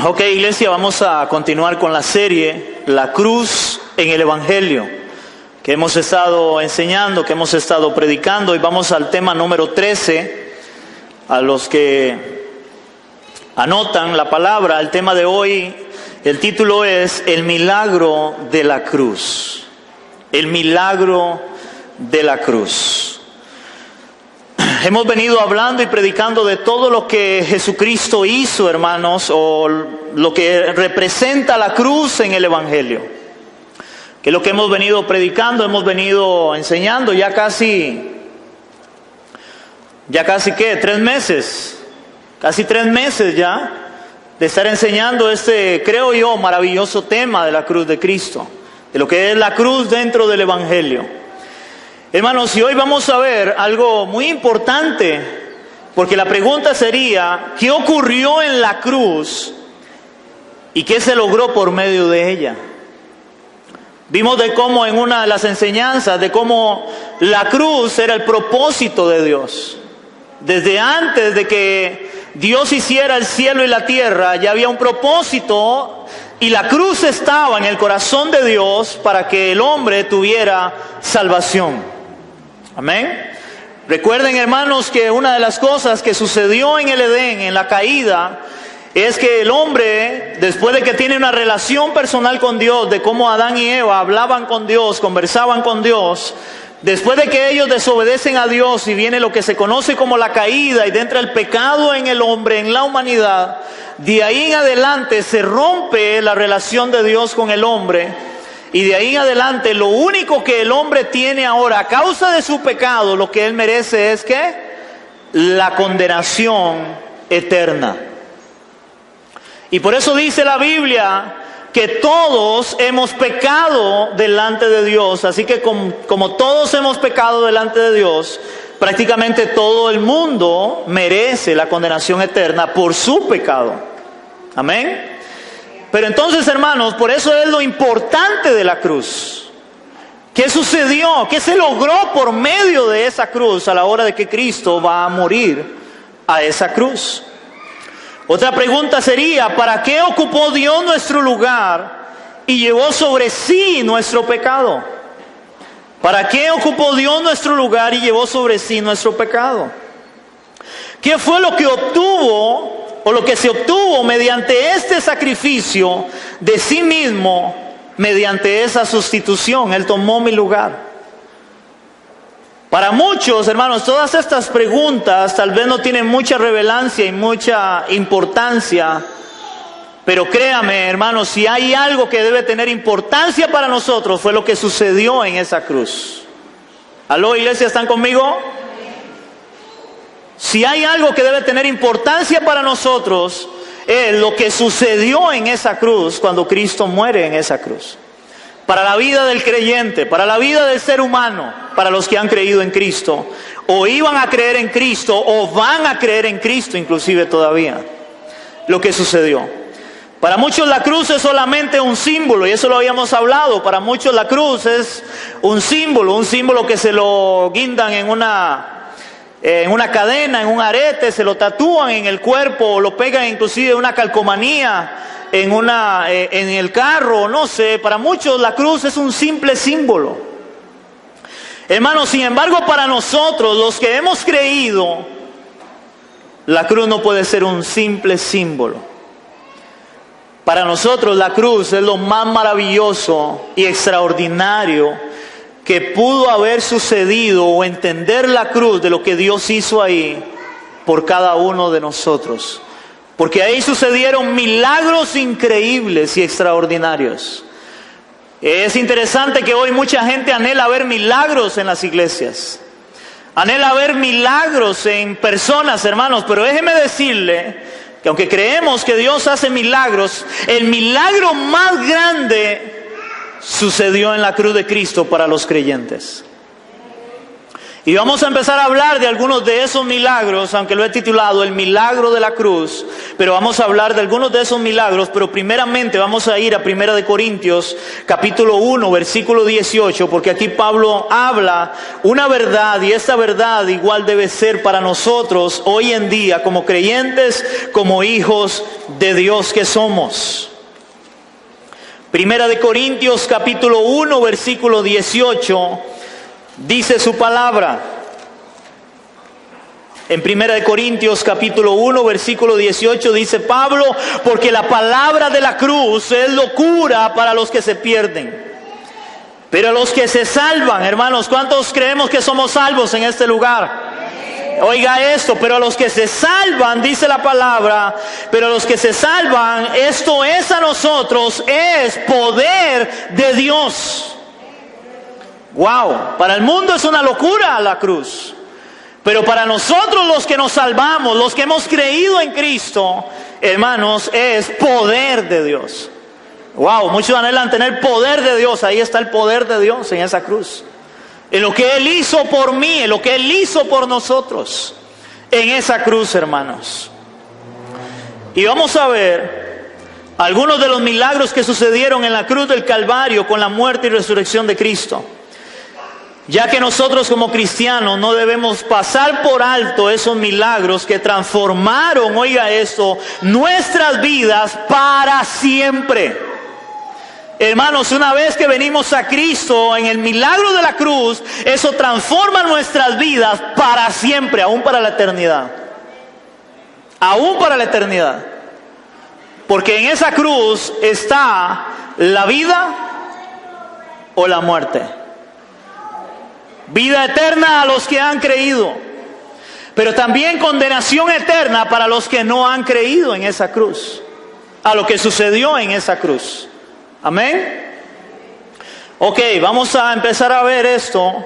Ok, iglesia, vamos a continuar con la serie La Cruz en el Evangelio, que hemos estado enseñando, que hemos estado predicando, y vamos al tema número 13. A los que anotan la palabra, el tema de hoy, el título es El milagro de la cruz. El milagro de la cruz. Hemos venido hablando y predicando de todo lo que Jesucristo hizo, hermanos, o lo que representa la cruz en el Evangelio. Que es lo que hemos venido predicando, hemos venido enseñando ya casi ¿qué? 3 meses. Casi 3 meses ya de estar enseñando este, creo yo, maravilloso tema de la cruz de Cristo. De lo que es la cruz dentro del Evangelio. Hermanos, y hoy vamos a ver algo muy importante, porque la pregunta sería, ¿qué ocurrió en la cruz y qué se logró por medio de ella? Vimos de cómo en una de las enseñanzas, de cómo la cruz era el propósito de Dios. Desde antes de que Dios hiciera el cielo y la tierra, ya había un propósito, y la cruz estaba en el corazón de Dios para que el hombre tuviera salvación. Amén. Recuerden, hermanos, que una de las cosas que sucedió en el Edén, en la caída, es que el hombre, después de que tiene una relación personal con Dios, de cómo Adán y Eva hablaban con Dios, conversaban con Dios, después de que ellos desobedecen a Dios y viene lo que se conoce como la caída y entra el pecado en el hombre, en la humanidad, de ahí en adelante se rompe la relación de Dios con el hombre. Y de ahí en adelante lo único que el hombre tiene ahora a causa de su pecado, lo que él merece es ¿qué? La condenación eterna. Y por eso dice la Biblia que todos hemos pecado delante de Dios. Así que como todos hemos pecado delante de Dios, prácticamente todo el mundo merece la condenación eterna por su pecado. Amén. Pero entonces, hermanos, por eso es lo importante de la cruz. ¿Qué sucedió? ¿Qué se logró por medio de esa cruz a la hora de que Cristo va a morir a esa cruz? Otra pregunta sería, ¿para qué ocupó Dios nuestro lugar y llevó sobre sí nuestro pecado? ¿Para qué ocupó Dios nuestro lugar y llevó sobre sí nuestro pecado? ¿Qué fue lo que obtuvo o lo que se obtuvo mediante este sacrificio de sí mismo, mediante esa sustitución? Él tomó mi lugar. Para muchos, hermanos, todas estas preguntas tal vez no tienen mucha relevancia y mucha importancia, pero créame, hermanos, si hay algo que debe tener importancia para nosotros, fue lo que sucedió en esa cruz. ¿Aló, iglesia, están conmigo? Si hay algo que debe tener importancia para nosotros, es lo que sucedió en esa cruz cuando Cristo muere en esa cruz. Para la vida del creyente, para la vida del ser humano, para los que han creído en Cristo, o iban a creer en Cristo, o van a creer en Cristo inclusive todavía, lo que sucedió. Para muchos la cruz es solamente un símbolo, y eso lo habíamos hablado. Para muchos la cruz es un símbolo que se lo guindan en una cadena, en un arete, se lo tatúan en el cuerpo, o lo pegan inclusive en una calcomanía, en el carro, no sé. Para muchos la cruz es un simple símbolo. Hermanos, sin embargo, para nosotros, los que hemos creído, la cruz no puede ser un simple símbolo. Para nosotros la cruz es lo más maravilloso y extraordinario que pudo haber sucedido, o entender la cruz de lo que Dios hizo ahí por cada uno de nosotros. Porque ahí sucedieron milagros increíbles y extraordinarios. Es interesante que hoy mucha gente anhela ver milagros en las iglesias. Anhela ver milagros en personas, hermanos, pero déjeme decirle que aunque creemos que Dios hace milagros, el milagro más grande sucedió en la cruz de Cristo para los creyentes. Y vamos a empezar a hablar de algunos de esos milagros, aunque lo he titulado El milagro de la cruz, pero vamos a hablar de algunos de esos milagros, pero primeramente vamos a ir a 1 Corintios, capítulo 1, versículo 18, porque aquí Pablo habla una verdad, y esta verdad igual debe ser para nosotros hoy en día, como creyentes, como hijos de Dios que somos. 1 Corintios, capítulo 1, versículo 18, dice su palabra. En 1 Corintios capítulo 1 versículo 18 dice Pablo: porque la palabra de la cruz es locura para los que se pierden, pero a los que se salvan. Hermanos, ¿cuántos creemos que somos salvos en este lugar? Oiga esto: pero a los que se salvan, dice la palabra, pero a los que se salvan, esto es a nosotros, es poder de Dios. Wow, para el mundo es una locura la cruz, pero para nosotros los que nos salvamos, los que hemos creído en Cristo, hermanos, es poder de Dios. Wow, muchos anhelan tener poder de Dios. Ahí está el poder de Dios en esa cruz, en lo que Él hizo por mí, en lo que Él hizo por nosotros, en esa cruz, hermanos. Y vamos a ver algunos de los milagros que sucedieron en la cruz del Calvario con la muerte y resurrección de Cristo. Ya que nosotros como cristianos no debemos pasar por alto esos milagros que transformaron, oiga esto, nuestras vidas para siempre. Hermanos, una vez que venimos a Cristo en el milagro de la cruz, eso transforma nuestras vidas para siempre, aún para la eternidad. Aún para la eternidad. Porque en esa cruz está la vida o la muerte. Vida eterna a los que han creído, pero también condenación eterna para los que no han creído en esa cruz, a lo que sucedió en esa cruz. Amén. Ok, vamos a empezar a ver esto.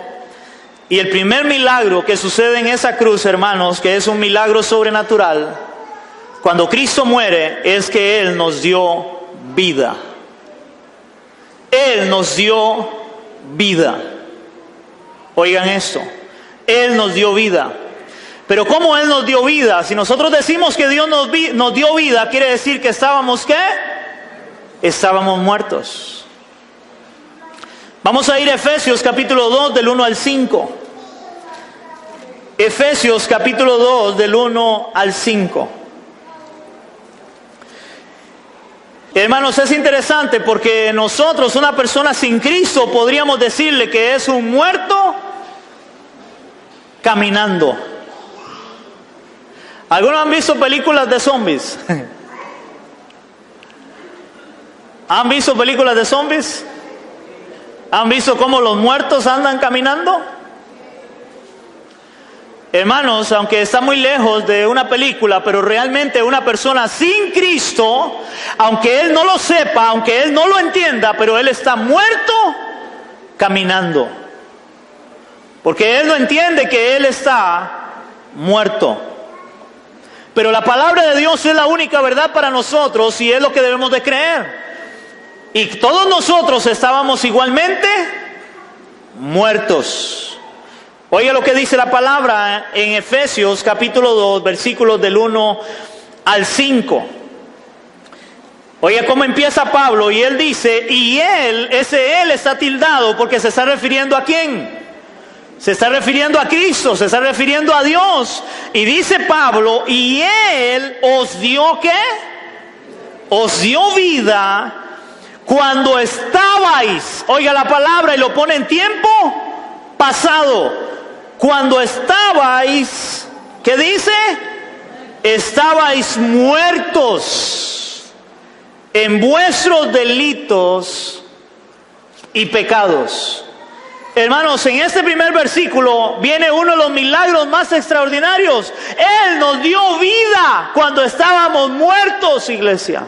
Y el primer milagro que sucede en esa cruz, hermanos, que es un milagro sobrenatural, cuando Cristo muere, es que Él nos dio vida. Él nos dio vida. Oigan esto, Él nos dio vida. Pero ¿cómo Él nos dio vida? Si nosotros decimos que Dios nos dio vida, quiere decir que estábamos ¿qué? Estábamos muertos. Vamos a ir a Efesios capítulo 2 del 1 al 5. Efesios capítulo 2 del 1 al 5. Hermanos, es interesante porque nosotros, una persona sin Cristo, podríamos decirle que es un muerto caminando. ¿Algunos han visto películas de zombies? ¿Han visto películas de zombies? ¿Han visto cómo los muertos andan caminando? Hermanos, aunque está muy lejos de una película, pero realmente una persona sin Cristo, aunque él no lo sepa, aunque él no lo entienda, pero él está muerto caminando. Porque él no entiende que él está muerto. Pero la palabra de Dios es la única verdad para nosotros y es lo que debemos de creer. Y todos nosotros estábamos igualmente muertos. Oiga lo que dice la palabra en Efesios capítulo 2, versículos del 1 al 5. Oiga cómo empieza Pablo y él dice, y él, ese él está tildado porque se está refiriendo ¿a quién? Se está refiriendo a Cristo, se está refiriendo a Dios. Y dice Pablo, y Él os dio ¿qué? Os dio vida cuando estabais, oiga la palabra y lo pone en tiempo pasado. Cuando estabais, ¿qué dice? Estabais muertos en vuestros delitos y pecados. Hermanos, en este primer versículo viene uno de los milagros más extraordinarios. Él nos dio vida cuando estábamos muertos, iglesia.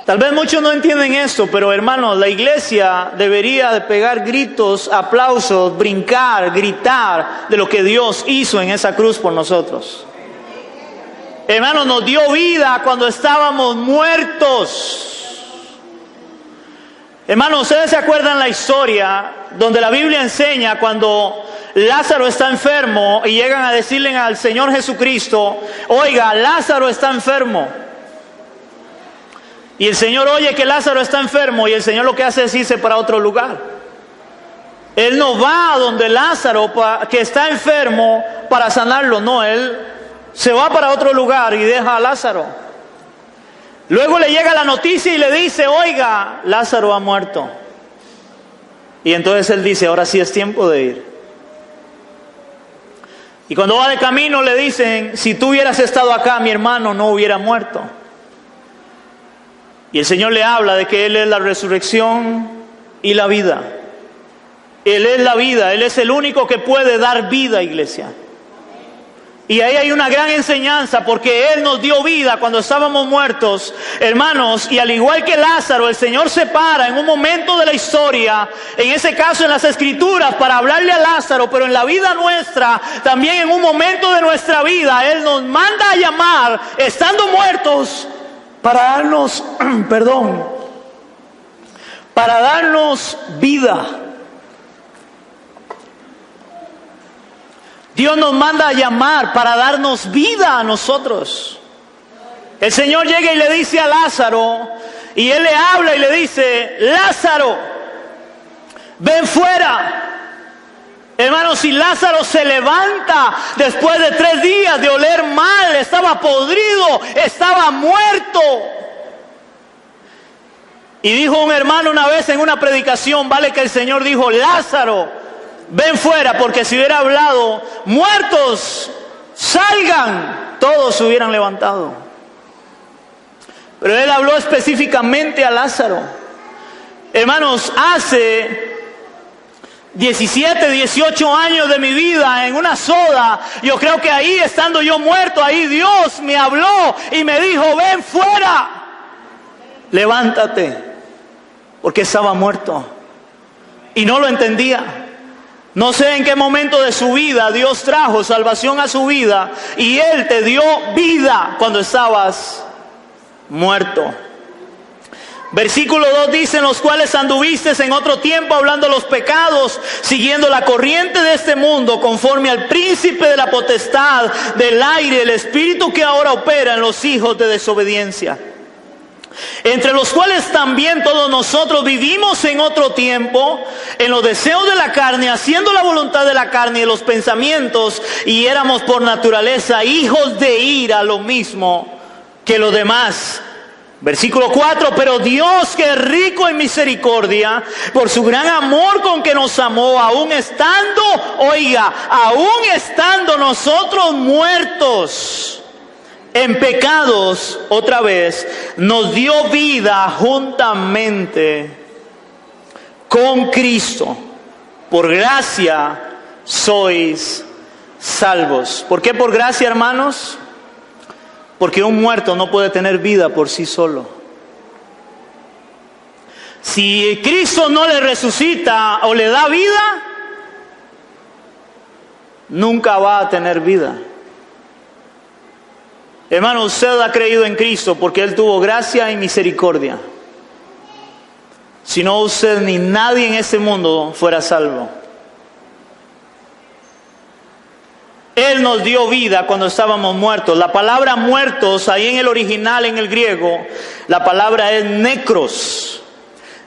Tal vez muchos no entienden esto, pero hermanos, la iglesia debería de pegar gritos, aplausos, brincar, gritar de lo que Dios hizo en esa cruz por nosotros. Hermanos, nos dio vida cuando estábamos muertos. Hermanos, ¿ustedes se acuerdan la historia donde la Biblia enseña cuando Lázaro está enfermo y llegan a decirle al Señor Jesucristo, oiga, Lázaro está enfermo? Y el Señor oye que Lázaro está enfermo y el Señor lo que hace es irse para otro lugar. Él no va a donde Lázaro que está enfermo para sanarlo, no, Él se va para otro lugar y deja a Lázaro. Luego le llega la noticia y le dice, oiga, Lázaro ha muerto. Y entonces Él dice, ahora sí es tiempo de ir. Y cuando va de camino le dicen, si tú hubieras estado acá, mi hermano no hubiera muerto. Y el Señor le habla de que Él es la resurrección y la vida. Él es la vida, Él es el único que puede dar vida, iglesia. Y ahí hay una gran enseñanza, porque Él nos dio vida cuando estábamos muertos, hermanos, y al igual que Lázaro, el Señor se para en un momento de la historia, en ese caso en las Escrituras, para hablarle a Lázaro, pero en la vida nuestra, también en un momento de nuestra vida, Él nos manda a llamar, estando muertos, para darnos, para darnos vida. Dios nos manda a llamar para darnos vida a nosotros. El Señor llega y le dice a Lázaro, y Él le habla y le dice, Lázaro, ven fuera. Hermanos, si Lázaro se levanta después de 3 días de oler mal, estaba podrido, estaba muerto. Y dijo un hermano una vez en una predicación, vale que el Señor dijo, Lázaro, ven fuera, porque si hubiera hablado, muertos, salgan, todos se hubieran levantado. Pero Él habló específicamente a Lázaro. Hermanos, hace 17, 18 años de mi vida en una soda, yo creo que ahí, estando yo muerto, ahí Dios me habló y me dijo, ven fuera, levántate, porque estaba muerto. Y no lo entendía. No sé en qué momento de su vida Dios trajo salvación a su vida y Él te dio vida cuando estabas muerto. Versículo 2 dice, en los cuales anduviste en otro tiempo hablando los pecados, siguiendo la corriente de este mundo, conforme al príncipe de la potestad del aire, el espíritu que ahora opera en los hijos de desobediencia. Entre los cuales también todos nosotros vivimos en otro tiempo, en los deseos de la carne, haciendo la voluntad de la carne y los pensamientos, y éramos por naturaleza hijos de ira, lo mismo que los demás. Versículo 4, pero Dios, que es rico en misericordia, por su gran amor con que nos amó, aún estando nosotros muertos en pecados, otra vez, nos dio vida juntamente con Cristo. Por gracia sois salvos. ¿Por qué por gracia, hermanos? Porque un muerto no puede tener vida por sí solo. Si Cristo no le resucita o le da vida, nunca va a tener vida. Hermano, usted ha creído en Cristo porque Él tuvo gracia y misericordia. Si no, usted ni nadie en este mundo fuera salvo. Él nos dio vida cuando estábamos muertos. La palabra muertos, ahí en el original, en el griego, la palabra es necros.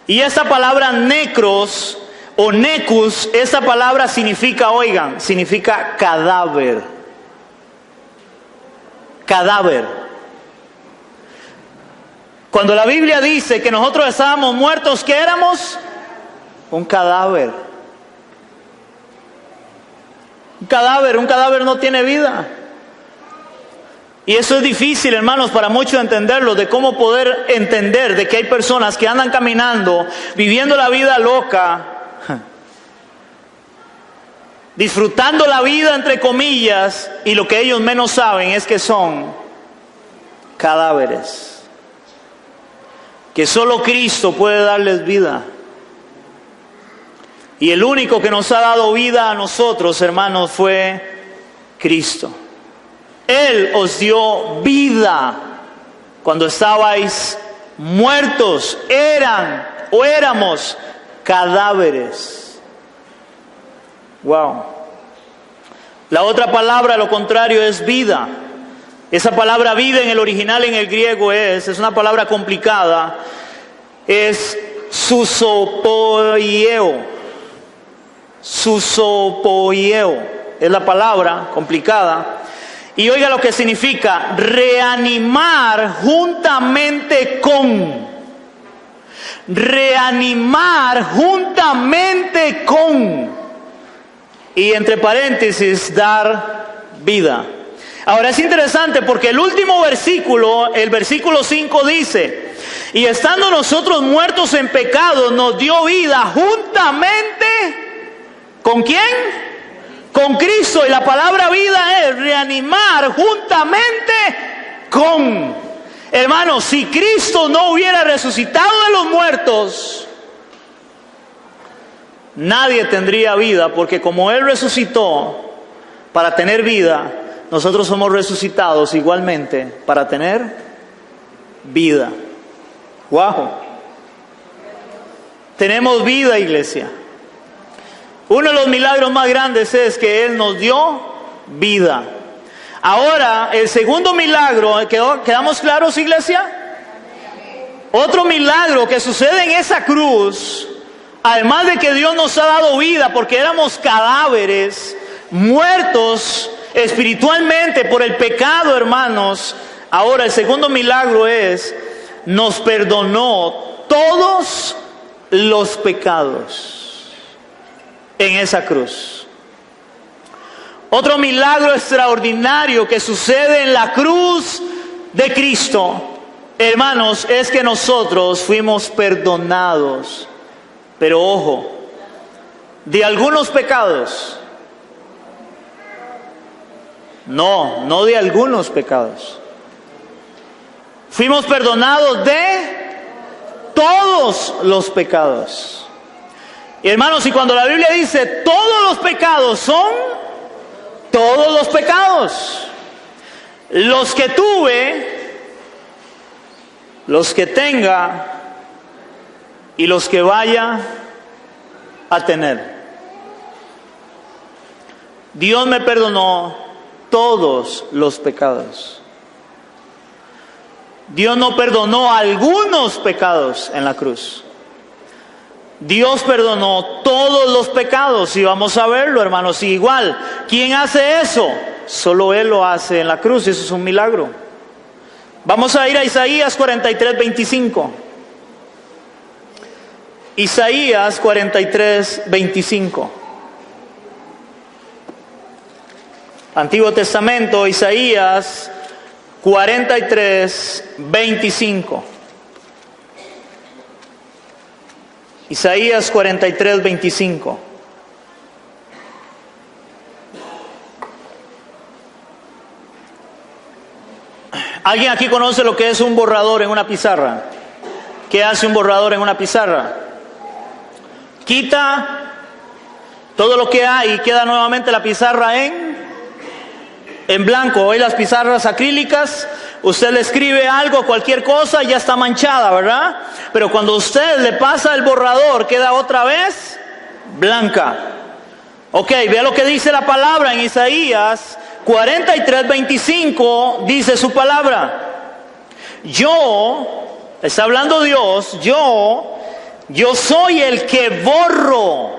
Y esa palabra necros o necus, esa palabra significa, significa cadáver. Cadáver. Cuando la Biblia dice que nosotros estábamos muertos, ¿qué éramos? Un cadáver. Un cadáver no tiene vida. Y eso es difícil, hermanos, para muchos entenderlo, de cómo poder entender de que hay personas que andan caminando, viviendo la vida loca, disfrutando la vida entre comillas, y lo que ellos menos saben es que son cadáveres, que solo Cristo puede darles vida. Y el único que nos ha dado vida a nosotros, hermanos, fue Cristo. Él os dio vida cuando estabais muertos. Eran o éramos cadáveres. Wow. La otra palabra, lo contrario, es vida. Esa palabra vida en el original, en el griego, es una palabra complicada. Es susopoieo. Susopoieo. Es la palabra complicada. Y oiga lo que significa: reanimar juntamente con. Reanimar juntamente con. Y entre paréntesis, dar vida. Ahora es interesante porque el último versículo, el versículo 5 dice: y estando nosotros muertos en pecado, nos dio vida juntamente. ¿Con quién? Con Cristo. Y la palabra vida es reanimar juntamente con. Hermanos, si Cristo no hubiera resucitado de los muertos, nadie tendría vida, porque como Él resucitó para tener vida, nosotros somos resucitados igualmente para tener vida. ¡Wow! Tenemos vida, iglesia. Uno de los milagros más grandes es que Él nos dio vida. Ahora, el segundo milagro, ¿quedamos claros, iglesia? Otro milagro que sucede en esa cruz, además de que Dios nos ha dado vida porque éramos cadáveres, muertos espiritualmente por el pecado, hermanos. Ahora el segundo milagro es: nos perdonó todos los pecados en esa cruz. Otro milagro extraordinario que sucede en la cruz de Cristo, hermanos, es que nosotros fuimos perdonados. Pero ojo, de algunos pecados. No de algunos pecados. Fuimos perdonados de todos los pecados. Y hermanos, y cuando la Biblia dice todos los pecados, son todos los pecados. Los que tuve, los que tenga y los que vaya a tener. Dios me perdonó todos los pecados. Dios no perdonó algunos pecados en la cruz. Dios perdonó todos los pecados, y vamos a verlo, hermanos. Y igual, ¿quién hace eso? Solo Él lo hace en la cruz, y eso es un milagro. Vamos a ir a Isaías 43:25. Isaías 43:25. Antiguo Testamento, Isaías 43:25. Isaías 43:25. ¿Alguien aquí conoce lo que es un borrador en una pizarra? ¿Qué hace un borrador en una pizarra? Quita todo lo que hay y queda nuevamente la pizarra en blanco. Hoy las pizarras acrílicas, usted le escribe algo, cualquier cosa, ya está manchada, ¿verdad? Pero cuando usted le pasa el borrador, queda otra vez blanca. Ok, vea lo que dice la palabra en Isaías 43:25, dice su palabra. Yo, está hablando Dios, yo soy el que borro.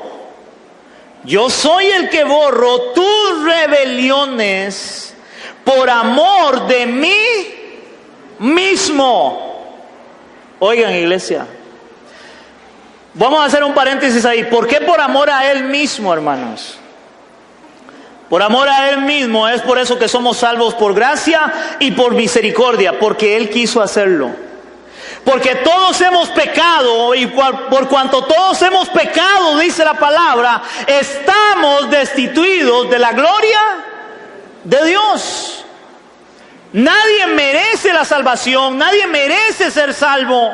Yo soy el que borro tus rebeliones por amor de mí mismo. Oigan, iglesia, vamos a hacer un paréntesis ahí. ¿Por qué por amor a Él mismo, hermanos? Por amor a Él mismo, es por eso que somos salvos por gracia y por misericordia, porque Él quiso hacerlo. Porque todos hemos pecado, y por cuanto todos hemos pecado, dice la palabra, estamos destituidos de la gloria de Dios. Nadie merece la salvación, nadie merece ser salvo.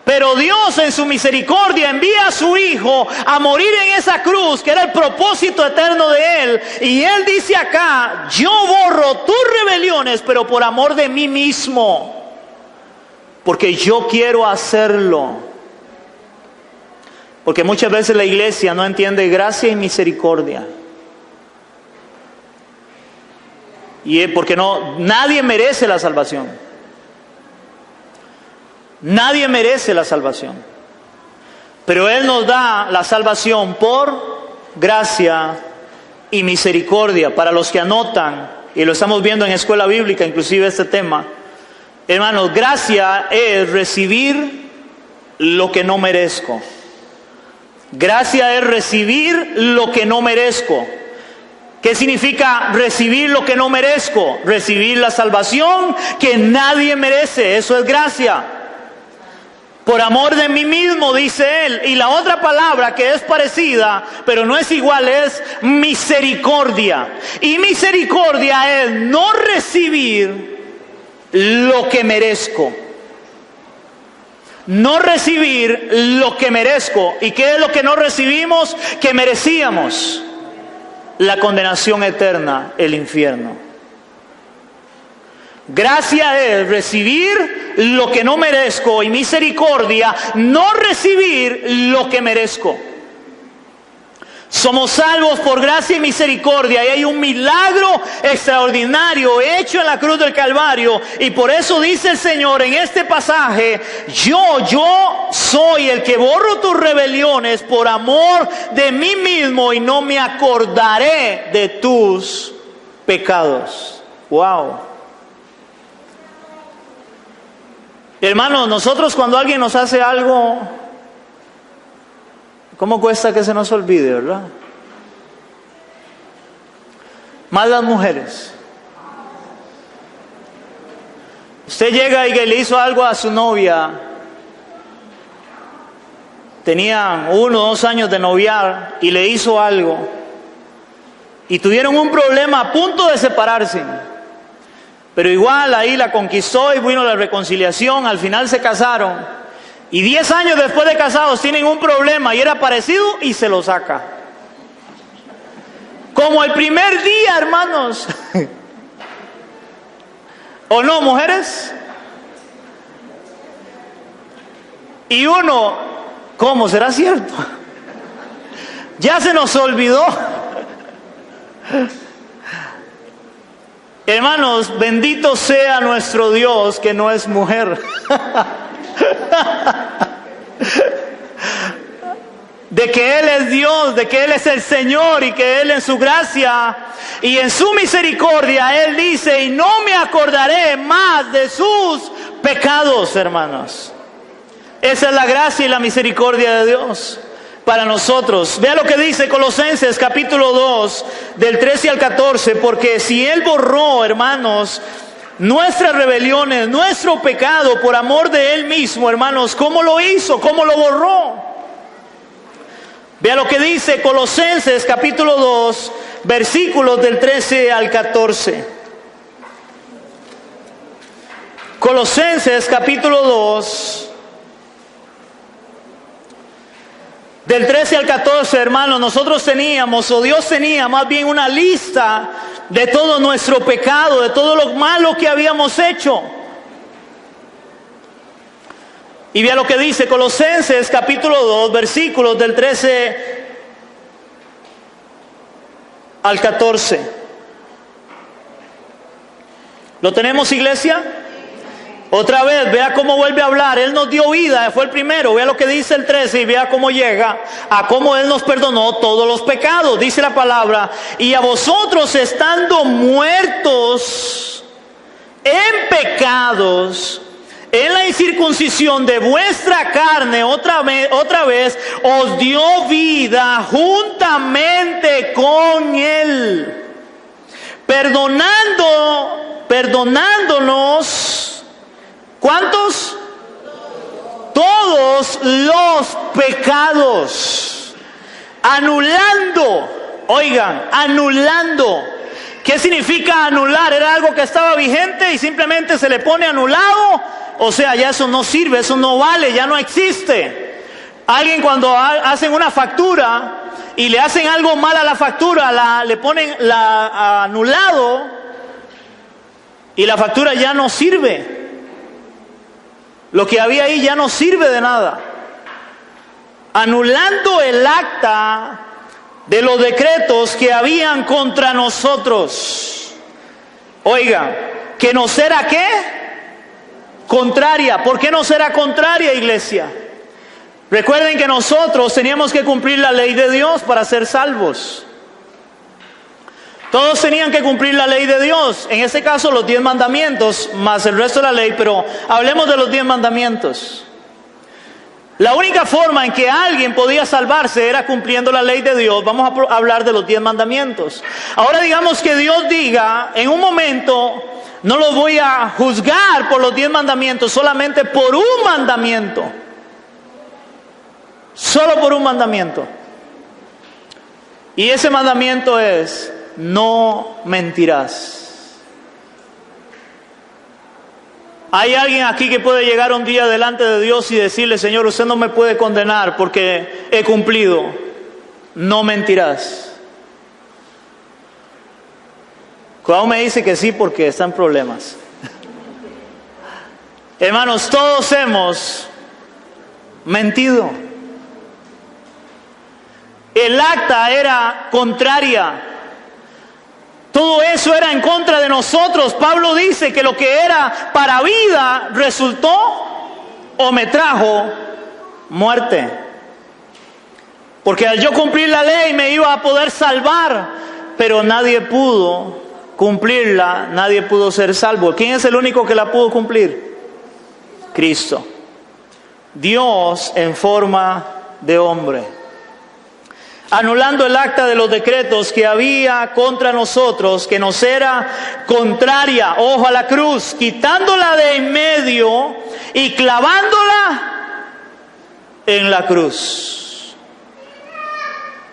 Pero Dios en su misericordia envía a su Hijo a morir en esa cruz, que era el propósito eterno de Él. Y Él dice acá: yo borro tus rebeliones, pero por amor de mí mismo. Porque yo quiero hacerlo. Porque muchas veces la iglesia no entiende gracia y misericordia. Y es porque nadie merece la salvación. Nadie merece la salvación. Pero Él nos da la salvación por gracia y misericordia. Para los que anotan, y lo estamos viendo en escuela bíblica, inclusive este tema. Hermanos, gracia es recibir lo que no merezco. Gracia es recibir lo que no merezco. ¿Qué significa recibir lo que no merezco? Recibir la salvación que nadie merece. Eso es gracia. Por amor de mí mismo, dice Él. Y la otra palabra que es parecida, pero no es igual, es misericordia. Y misericordia es no recibir lo que merezco. No recibir lo que merezco. ¿Y qué es lo que no recibimos? Que merecíamos. La condenación eterna, el infierno. Gracia es recibir lo que no merezco, y misericordia no recibir lo que merezco. Somos salvos por gracia y misericordia, y hay un milagro extraordinario hecho en la cruz del Calvario. Y por eso dice el Señor en este pasaje: yo soy el que borro tus rebeliones por amor de mí mismo, y no me acordaré de tus pecados. Wow. Hermanos, nosotros cuando alguien nos hace algo, ¿cómo cuesta que se nos olvide, verdad? Más las mujeres. Usted llega y le hizo algo a su novia. Tenían 1 o 2 años de noviar y le hizo algo. Y tuvieron un problema a punto de separarse. Pero igual ahí la conquistó y vino la reconciliación. Al final se casaron. Y 10 años después de casados tienen un problema y era parecido y se lo saca. Como el primer día, hermanos. ¿O no, mujeres? Y uno, ¿cómo será cierto? Ya se nos olvidó. Hermanos, bendito sea nuestro Dios que no es mujer. De que Él es Dios, de que Él es el Señor, y que Él en su gracia y en su misericordia, Él dice: y no me acordaré más de sus pecados, hermanos. Esa es la gracia y la misericordia de Dios para nosotros. Vea lo que dice Colosenses capítulo 2, del 13 al 14, porque si Él borró, hermanos, nuestras rebeliones, nuestro pecado por amor de Él mismo, hermanos, ¿cómo lo hizo? ¿Cómo lo borró? Vea lo que dice Colosenses capítulo 2, versículos del 13 al 14. Colosenses capítulo 2, del 13 al 14, hermanos, nosotros teníamos, o Dios tenía más bien una lista de todo nuestro pecado, de todo lo malo que habíamos hecho. Y vea lo que dice Colosenses capítulo 2, versículos del 13 al 14. ¿Lo tenemos, iglesia? Otra vez, vea cómo vuelve a hablar. Él nos dio vida, fue el primero. Vea lo que dice el 13 y vea cómo llega a cómo Él nos perdonó todos los pecados. Dice la palabra: y a vosotros, estando muertos en pecados, en la incircuncisión de vuestra carne, otra vez os dio vida juntamente con Él, perdonándonos. ¿Cuántos? Todos los pecados. Anulando. Oigan, anulando. ¿Qué significa anular? Era algo que estaba vigente y simplemente se le pone anulado. O sea, ya eso no sirve, eso no vale, ya no existe. Alguien cuando hacen una factura y le hacen algo mal a la factura, le ponen anulado y la factura ya no sirve. Lo que había ahí ya no sirve de nada. anulando el acta de los decretos que habían contra nosotros. Oiga, que nos era ¿qué? Contraria. ¿Por qué nos era contraria, iglesia? Recuerden que nosotros teníamos que cumplir la ley de Dios para ser salvos. Todos tenían que cumplir la ley de Dios. En este caso los 10 mandamientos, más el resto de la ley, pero hablemos de los 10 mandamientos. La única forma en que alguien podía salvarse era cumpliendo la ley de Dios. Vamos a hablar de los 10 mandamientos. Ahora digamos que Dios diga, en un momento, no los voy a juzgar por los 10 mandamientos, solamente por un mandamiento. Solo por un mandamiento. Y ese mandamiento es, no mentirás. ¿Hay alguien aquí que puede llegar un día delante de Dios y decirle, Señor, usted no me puede condenar porque he cumplido? No mentirás. Cuidado, me dice que sí porque está en problemas. Hermanos, todos hemos mentido. El acta era contraria. Todo eso era en contra de nosotros. Pablo dice que lo que era para vida resultó o me trajo muerte. Porque al yo cumplir la ley me iba a poder salvar, pero nadie pudo cumplirla, nadie pudo ser salvo. ¿Quién es el único que la pudo cumplir? Cristo. Dios en forma de hombre. Anulando el acta de los decretos que había contra nosotros, que nos era contraria, ojo, a la cruz, quitándola de en medio y clavándola en la cruz.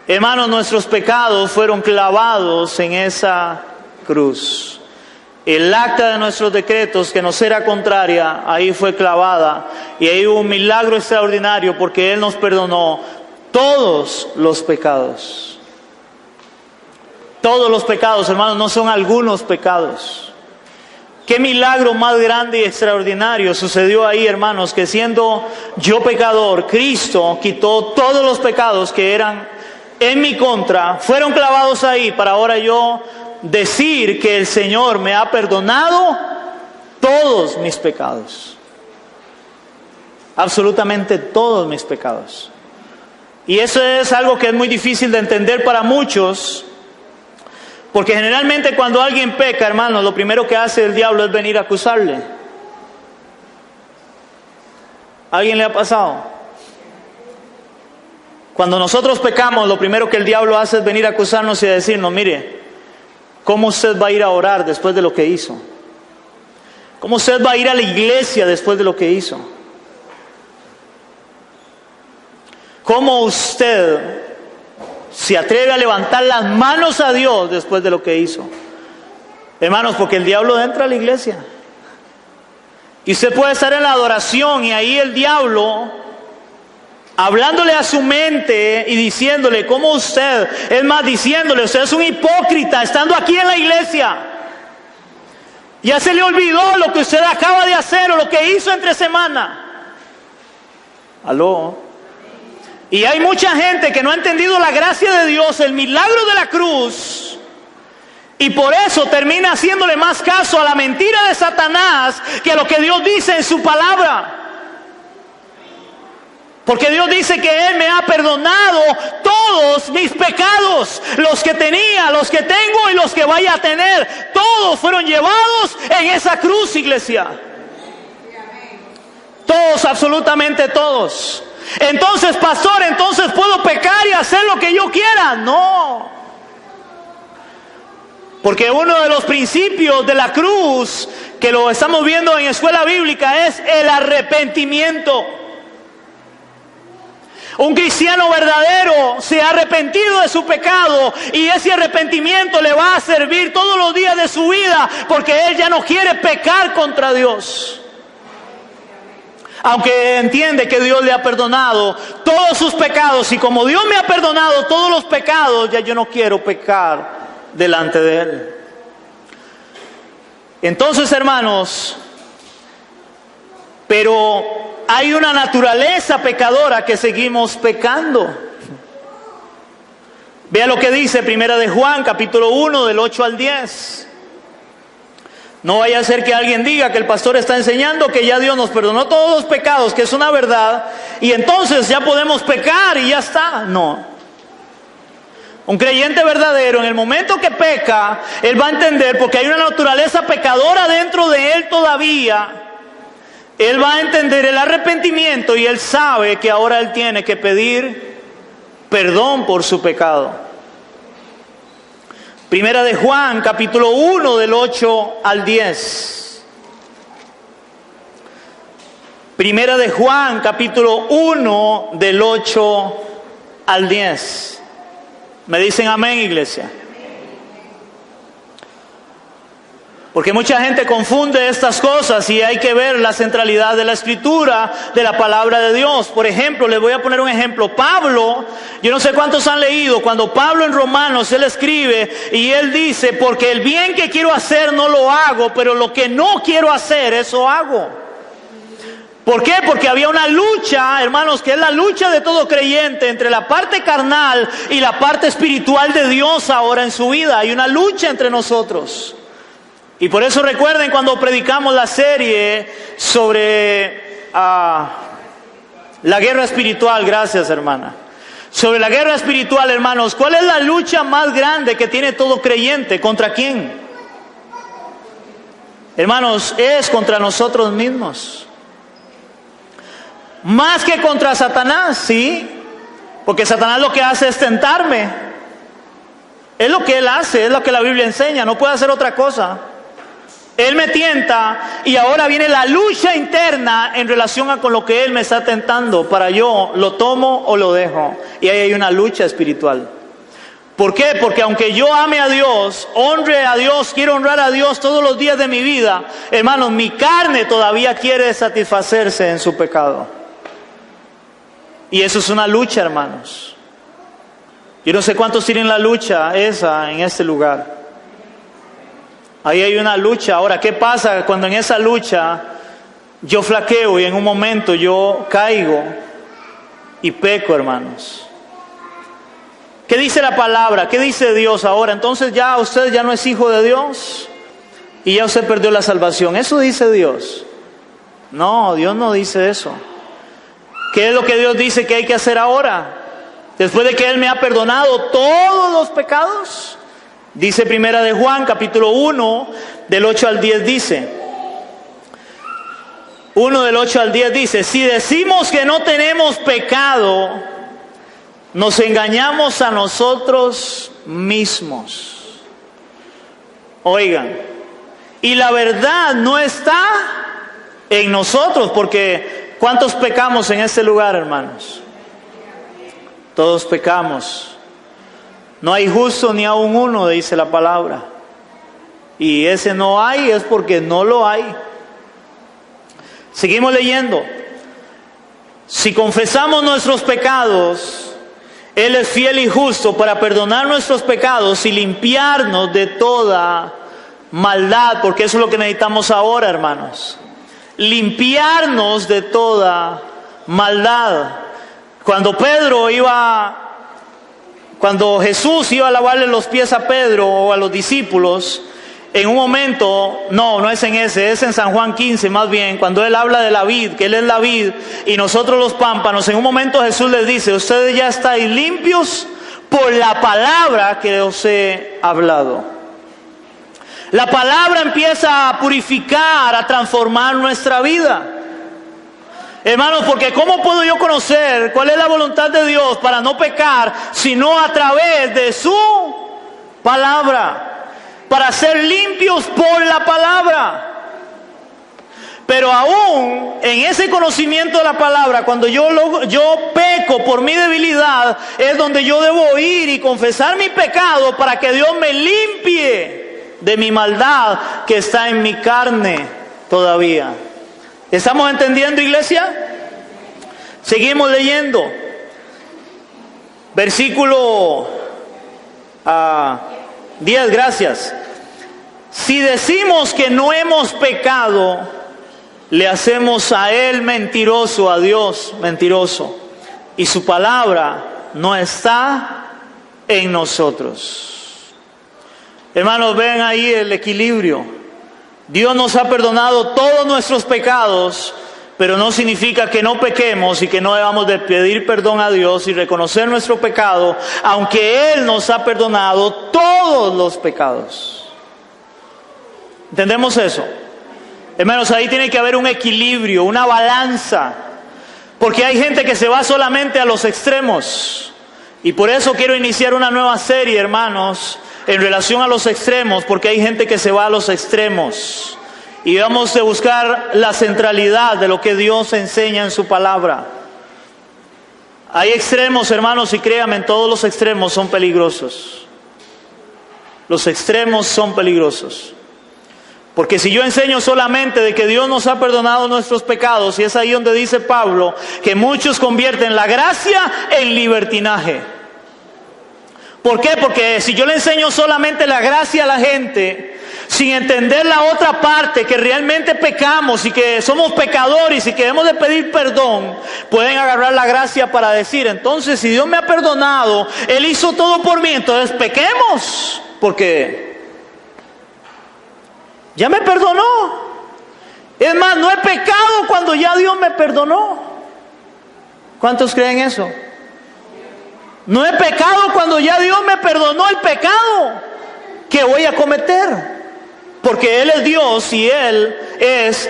Hermanos, nuestros pecados fueron clavados en esa cruz. El acta de nuestros decretos que nos era contraria, ahí fue clavada. Y ahí hubo un milagro extraordinario porque Él nos perdonó todos los pecados. Todos los pecados, hermanos, no son algunos pecados. Qué milagro más grande y extraordinario sucedió ahí, hermanos, que siendo yo pecador, Cristo quitó todos los pecados que eran en mi contra, fueron clavados ahí para ahora yo decir que el Señor me ha perdonado todos mis pecados. Absolutamente todos mis pecados. Y eso es algo que es muy difícil de entender para muchos, porque generalmente cuando alguien peca, hermanos, lo primero que hace el diablo es venir a acusarle. ¿A alguien le ha pasado? Cuando nosotros pecamos, lo primero que el diablo hace es venir a acusarnos y a decirnos, mire, ¿cómo usted va a ir a orar después de lo que hizo? ¿Cómo usted va a ir a la iglesia después de lo que hizo? ¿Cómo usted se atreve a levantar las manos a Dios después de lo que hizo? Hermanos, porque el diablo entra a la iglesia. Y usted puede estar en la adoración y ahí el diablo, hablándole a su mente y diciéndole, ¿cómo usted? Es más, diciéndole, usted es un hipócrita estando aquí en la iglesia. Ya se le olvidó lo que usted acaba de hacer o lo que hizo entre semana. ¿Aló? Y hay mucha gente que no ha entendido la gracia de Dios, el milagro de la cruz, y por eso termina haciéndole más caso a la mentira de Satanás que a lo que Dios dice en su palabra. Porque Dios dice que Él me ha perdonado todos mis pecados, los que tenía, los que tengo y los que vaya a tener. Todos fueron llevados en esa cruz, iglesia. Todos, absolutamente todos. Entonces, pastor, entonces puedo pecar y hacer lo que yo quiera. No. Porque uno de los principios de la cruz, que lo estamos viendo en escuela bíblica, es el arrepentimiento. Un cristiano verdadero se ha arrepentido de su pecado y ese arrepentimiento le va a servir todos los días de su vida, porque él ya no quiere pecar contra Dios. Aunque entiende que Dios le ha perdonado todos sus pecados, y como Dios me ha perdonado todos los pecados, ya yo no quiero pecar delante de Él. Entonces, hermanos, pero hay una naturaleza pecadora que seguimos pecando. Vea lo que dice Primera de Juan, capítulo 1, del 8 al 10. No vaya a ser que alguien diga que el pastor está enseñando que ya Dios nos perdonó todos los pecados, que es una verdad, y entonces ya podemos pecar y ya está. No. Un creyente verdadero, en el momento que peca, él va a entender, porque hay una naturaleza pecadora dentro de él todavía, él va a entender el arrepentimiento y él sabe que ahora él tiene que pedir perdón por su pecado. Primera de Juan, capítulo 1, del 8 al 10. Primera de Juan, capítulo 1, del 8 al 10. ¿Me dicen amén, iglesia? Porque mucha gente confunde estas cosas y hay que ver la centralidad de la Escritura, de la palabra de Dios. Por ejemplo, les voy a poner un ejemplo. Pablo, yo no sé cuántos han leído, cuando Pablo en Romanos, él escribe y él dice, porque el bien que quiero hacer no lo hago, pero lo que no quiero hacer, eso hago. ¿Por qué? Porque había una lucha, hermanos, que es la lucha de todo creyente entre la parte carnal y la parte espiritual de Dios ahora en su vida. Hay una lucha entre nosotros. Y por eso recuerden cuando predicamos la serie sobre la guerra espiritual, gracias hermana, sobre la guerra espiritual, hermanos, ¿cuál es la lucha más grande que tiene todo creyente? ¿Contra quién? Hermanos, es contra nosotros mismos. Más que contra Satanás, sí, porque Satanás lo que hace es tentarme. Es lo que él hace, es lo que la Biblia enseña, no puede hacer otra cosa. Él me tienta y ahora viene la lucha interna en relación con lo que él me está tentando. Para yo lo tomo o lo dejo. Y ahí hay una lucha espiritual. ¿Por qué? Porque aunque yo ame a Dios, honre a Dios, quiero honrar a Dios todos los días de mi vida, hermanos, mi carne todavía quiere satisfacerse en su pecado. Y eso es una lucha, hermanos. Yo no sé cuántos tienen la lucha esa en este lugar. Ahí hay una lucha. Ahora, ¿qué pasa cuando en esa lucha yo flaqueo y en un momento yo caigo y peco, hermanos? ¿Qué dice la palabra? ¿Qué dice Dios ahora? Entonces ya usted ya no es hijo de Dios y ya usted perdió la salvación. ¿Eso dice Dios? No, Dios no dice eso. ¿Qué es lo que Dios dice que hay que hacer ahora? Después de que Él me ha perdonado todos los pecados. Dice Primera de Juan, capítulo 1, del 8 al 10 dice, 1 del 8 al 10 dice, si decimos que no tenemos pecado, nos engañamos a nosotros mismos. Oigan, y la verdad no está en nosotros, porque ¿cuántos pecamos en este lugar, hermanos? Todos pecamos. No hay justo ni aun uno, dice la palabra. Y ese no hay es porque no lo hay. Seguimos leyendo. Si confesamos nuestros pecados, Él es fiel y justo para perdonar nuestros pecados y limpiarnos de toda maldad, porque eso es lo que necesitamos ahora, hermanos. Limpiarnos de toda maldad. Cuando Jesús iba a lavarle los pies a Pedro o a los discípulos, en un momento, no es en ese, es en San Juan 15 más bien, cuando Él habla de la vid, que Él es la vid y nosotros los pámpanos, en un momento Jesús les dice, ustedes ya estáis limpios por la palabra que os he hablado. La palabra empieza a purificar, a transformar nuestra vida. Hermanos, porque ¿cómo puedo yo conocer cuál es la voluntad de Dios para no pecar, sino a través de su palabra? Para ser limpios por la palabra. Pero aún en ese conocimiento de la palabra, cuando yo peco por mi debilidad, es donde yo debo ir y confesar mi pecado para que Dios me limpie de mi maldad que está en mi carne todavía. ¿Estamos entendiendo, iglesia? Seguimos leyendo. Versículo 10, gracias. Si decimos que no hemos pecado, le hacemos a Él mentiroso, a Dios mentiroso, y su palabra no está en nosotros. Hermanos, ven ahí el equilibrio. Dios nos ha perdonado todos nuestros pecados, pero no significa que no pequemos y que no debamos de pedir perdón a Dios y reconocer nuestro pecado, aunque Él nos ha perdonado todos los pecados. ¿Entendemos eso? Hermanos, ahí tiene que haber un equilibrio, una balanza, porque hay gente que se va solamente a los extremos. Y por eso quiero iniciar una nueva serie, hermanos, en relación a los extremos, porque hay gente que se va a los extremos. Y vamos a buscar la centralidad de lo que Dios enseña en su palabra. Hay extremos, hermanos, y créanme, todos los extremos son peligrosos. Los extremos son peligrosos. Porque si yo enseño solamente de que Dios nos ha perdonado nuestros pecados, y es ahí donde dice Pablo que muchos convierten la gracia en libertinaje. ¿Por qué? Porque si yo le enseño solamente la gracia a la gente, sin entender la otra parte, que realmente pecamos y que somos pecadores y que debemos de pedir perdón, pueden agarrar la gracia para decir, entonces si Dios me ha perdonado, Él hizo todo por mí, entonces pequemos, porque ya me perdonó. Es más, no he pecado cuando ya Dios me perdonó. ¿Cuántos creen eso? No he pecado cuando ya Dios me perdonó el pecado que voy a cometer. Porque Él es Dios y Él es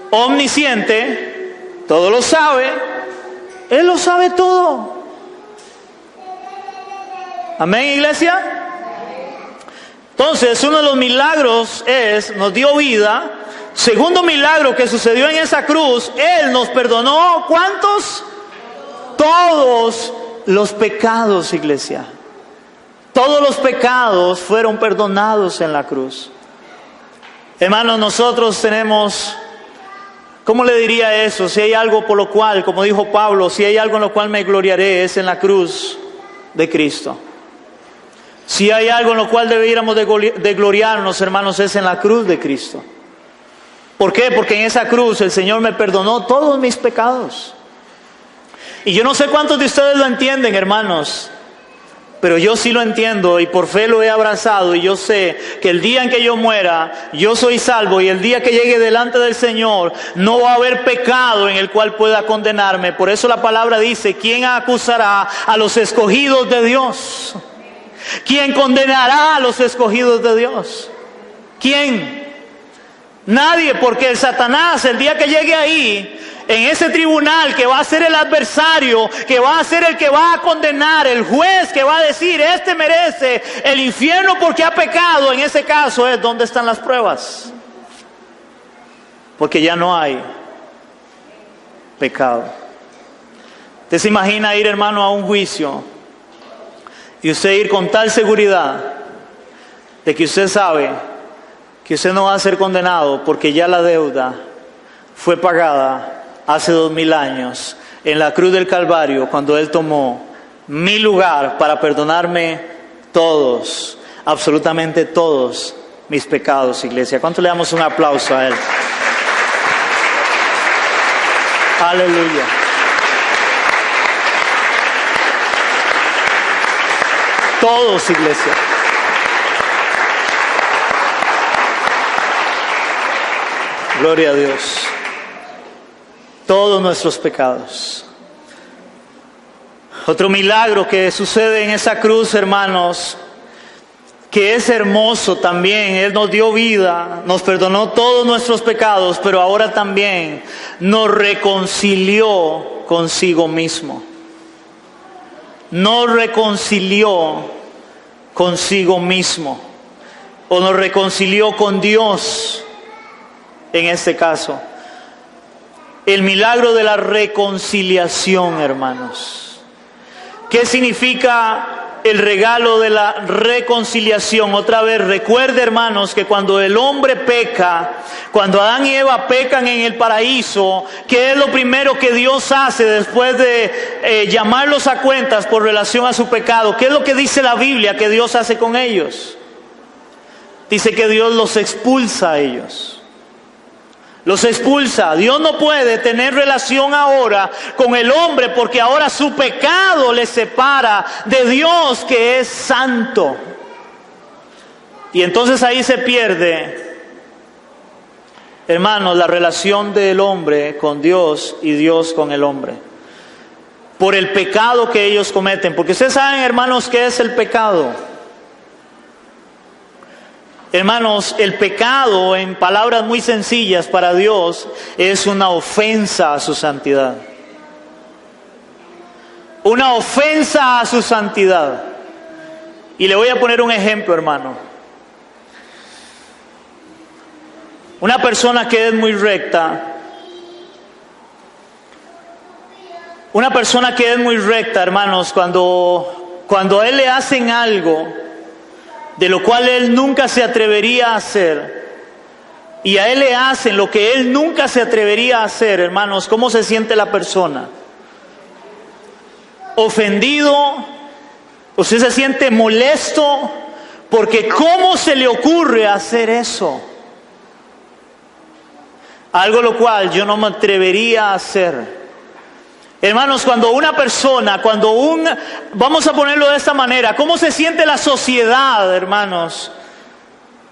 omnisciente, todo lo sabe, Él lo sabe todo. Amén, iglesia. Entonces, uno de los milagros nos dio vida. Segundo milagro que sucedió en esa cruz, Él nos perdonó, ¿cuántos? Todos los pecados, iglesia. Todos los pecados fueron perdonados en la cruz. Hermanos, nosotros tenemos, ¿cómo le diría eso? Si hay algo por lo cual, como dijo Pablo, si hay algo en lo cual me gloriaré, es en la cruz de Cristo. Si hay algo en lo cual deberíamos de gloriarnos, hermanos, es en la cruz de Cristo. ¿Por qué? Porque en esa cruz el Señor me perdonó todos mis pecados. Y yo no sé cuántos de ustedes lo entienden, hermanos, pero yo sí lo entiendo y por fe lo he abrazado, y yo sé que el día en que yo muera, yo soy salvo, y el día que llegue delante del Señor, no va a haber pecado en el cual pueda condenarme. Por eso la palabra dice, ¿quién acusará a los escogidos de Dios? ¿Quién condenará a los escogidos de Dios? ¿Quién? Nadie, porque el Satanás, el día que llegue ahí, en ese tribunal, que va a ser el adversario, que va a ser el que va a condenar, el juez que va a decir, este merece el infierno porque ha pecado, en ese caso es ¿dónde están las pruebas? Porque ya no hay pecado. ¿Usted se imagina ir, hermano, a un juicio y usted ir con tal seguridad de que usted sabe que usted no va a ser condenado porque ya la deuda fue pagada hace 2000 años en la cruz del Calvario, cuando Él tomó mi lugar para perdonarme todos, absolutamente todos mis pecados, iglesia? ¿Cuánto le damos un aplauso a Él? Aleluya. Todos, iglesia. Gloria a Dios. Todos nuestros pecados. Otro milagro que sucede en esa cruz, hermanos, que es hermoso también. Él nos dio vida, nos perdonó todos nuestros pecados, pero ahora también nos reconcilió consigo mismo. Nos reconcilió consigo mismo, o nos reconcilió con Dios en este caso. El milagro de la reconciliación, hermanos. ¿Qué significa el regalo de la reconciliación? Otra vez, recuerde, hermanos, que cuando el hombre peca, cuando Adán y Eva pecan en el paraíso, ¿qué es lo primero que Dios hace después de llamarlos a cuentas por relación a su pecado? ¿Qué es lo que dice la Biblia que Dios hace con ellos? dice que Dios los expulsa a ellos. Los expulsa. Dios no puede tener relación ahora con el hombre porque ahora su pecado le separa de Dios, que es santo. Y entonces ahí se pierde, hermanos, la relación del hombre con Dios y Dios con el hombre, por el pecado que ellos cometen. Porque ustedes saben, hermanos, ¿qué es el pecado? Hermanos, el pecado, en palabras muy sencillas para Dios, es una ofensa a su santidad. Una ofensa a su santidad. Y le voy a poner un ejemplo, hermano. Una persona que es muy recta, hermanos, cuando a él le hacen algo de lo cual él nunca se atrevería a hacer, y a él le hacen lo que él nunca se atrevería a hacer, hermanos, ¿cómo se siente la persona? Ofendido. Usted se siente molesto porque ¿cómo se le ocurre hacer eso? Algo lo cual yo no me atrevería a hacer. Hermanos, cuando una persona, vamos a ponerlo de esta manera, ¿cómo se siente la sociedad, hermanos?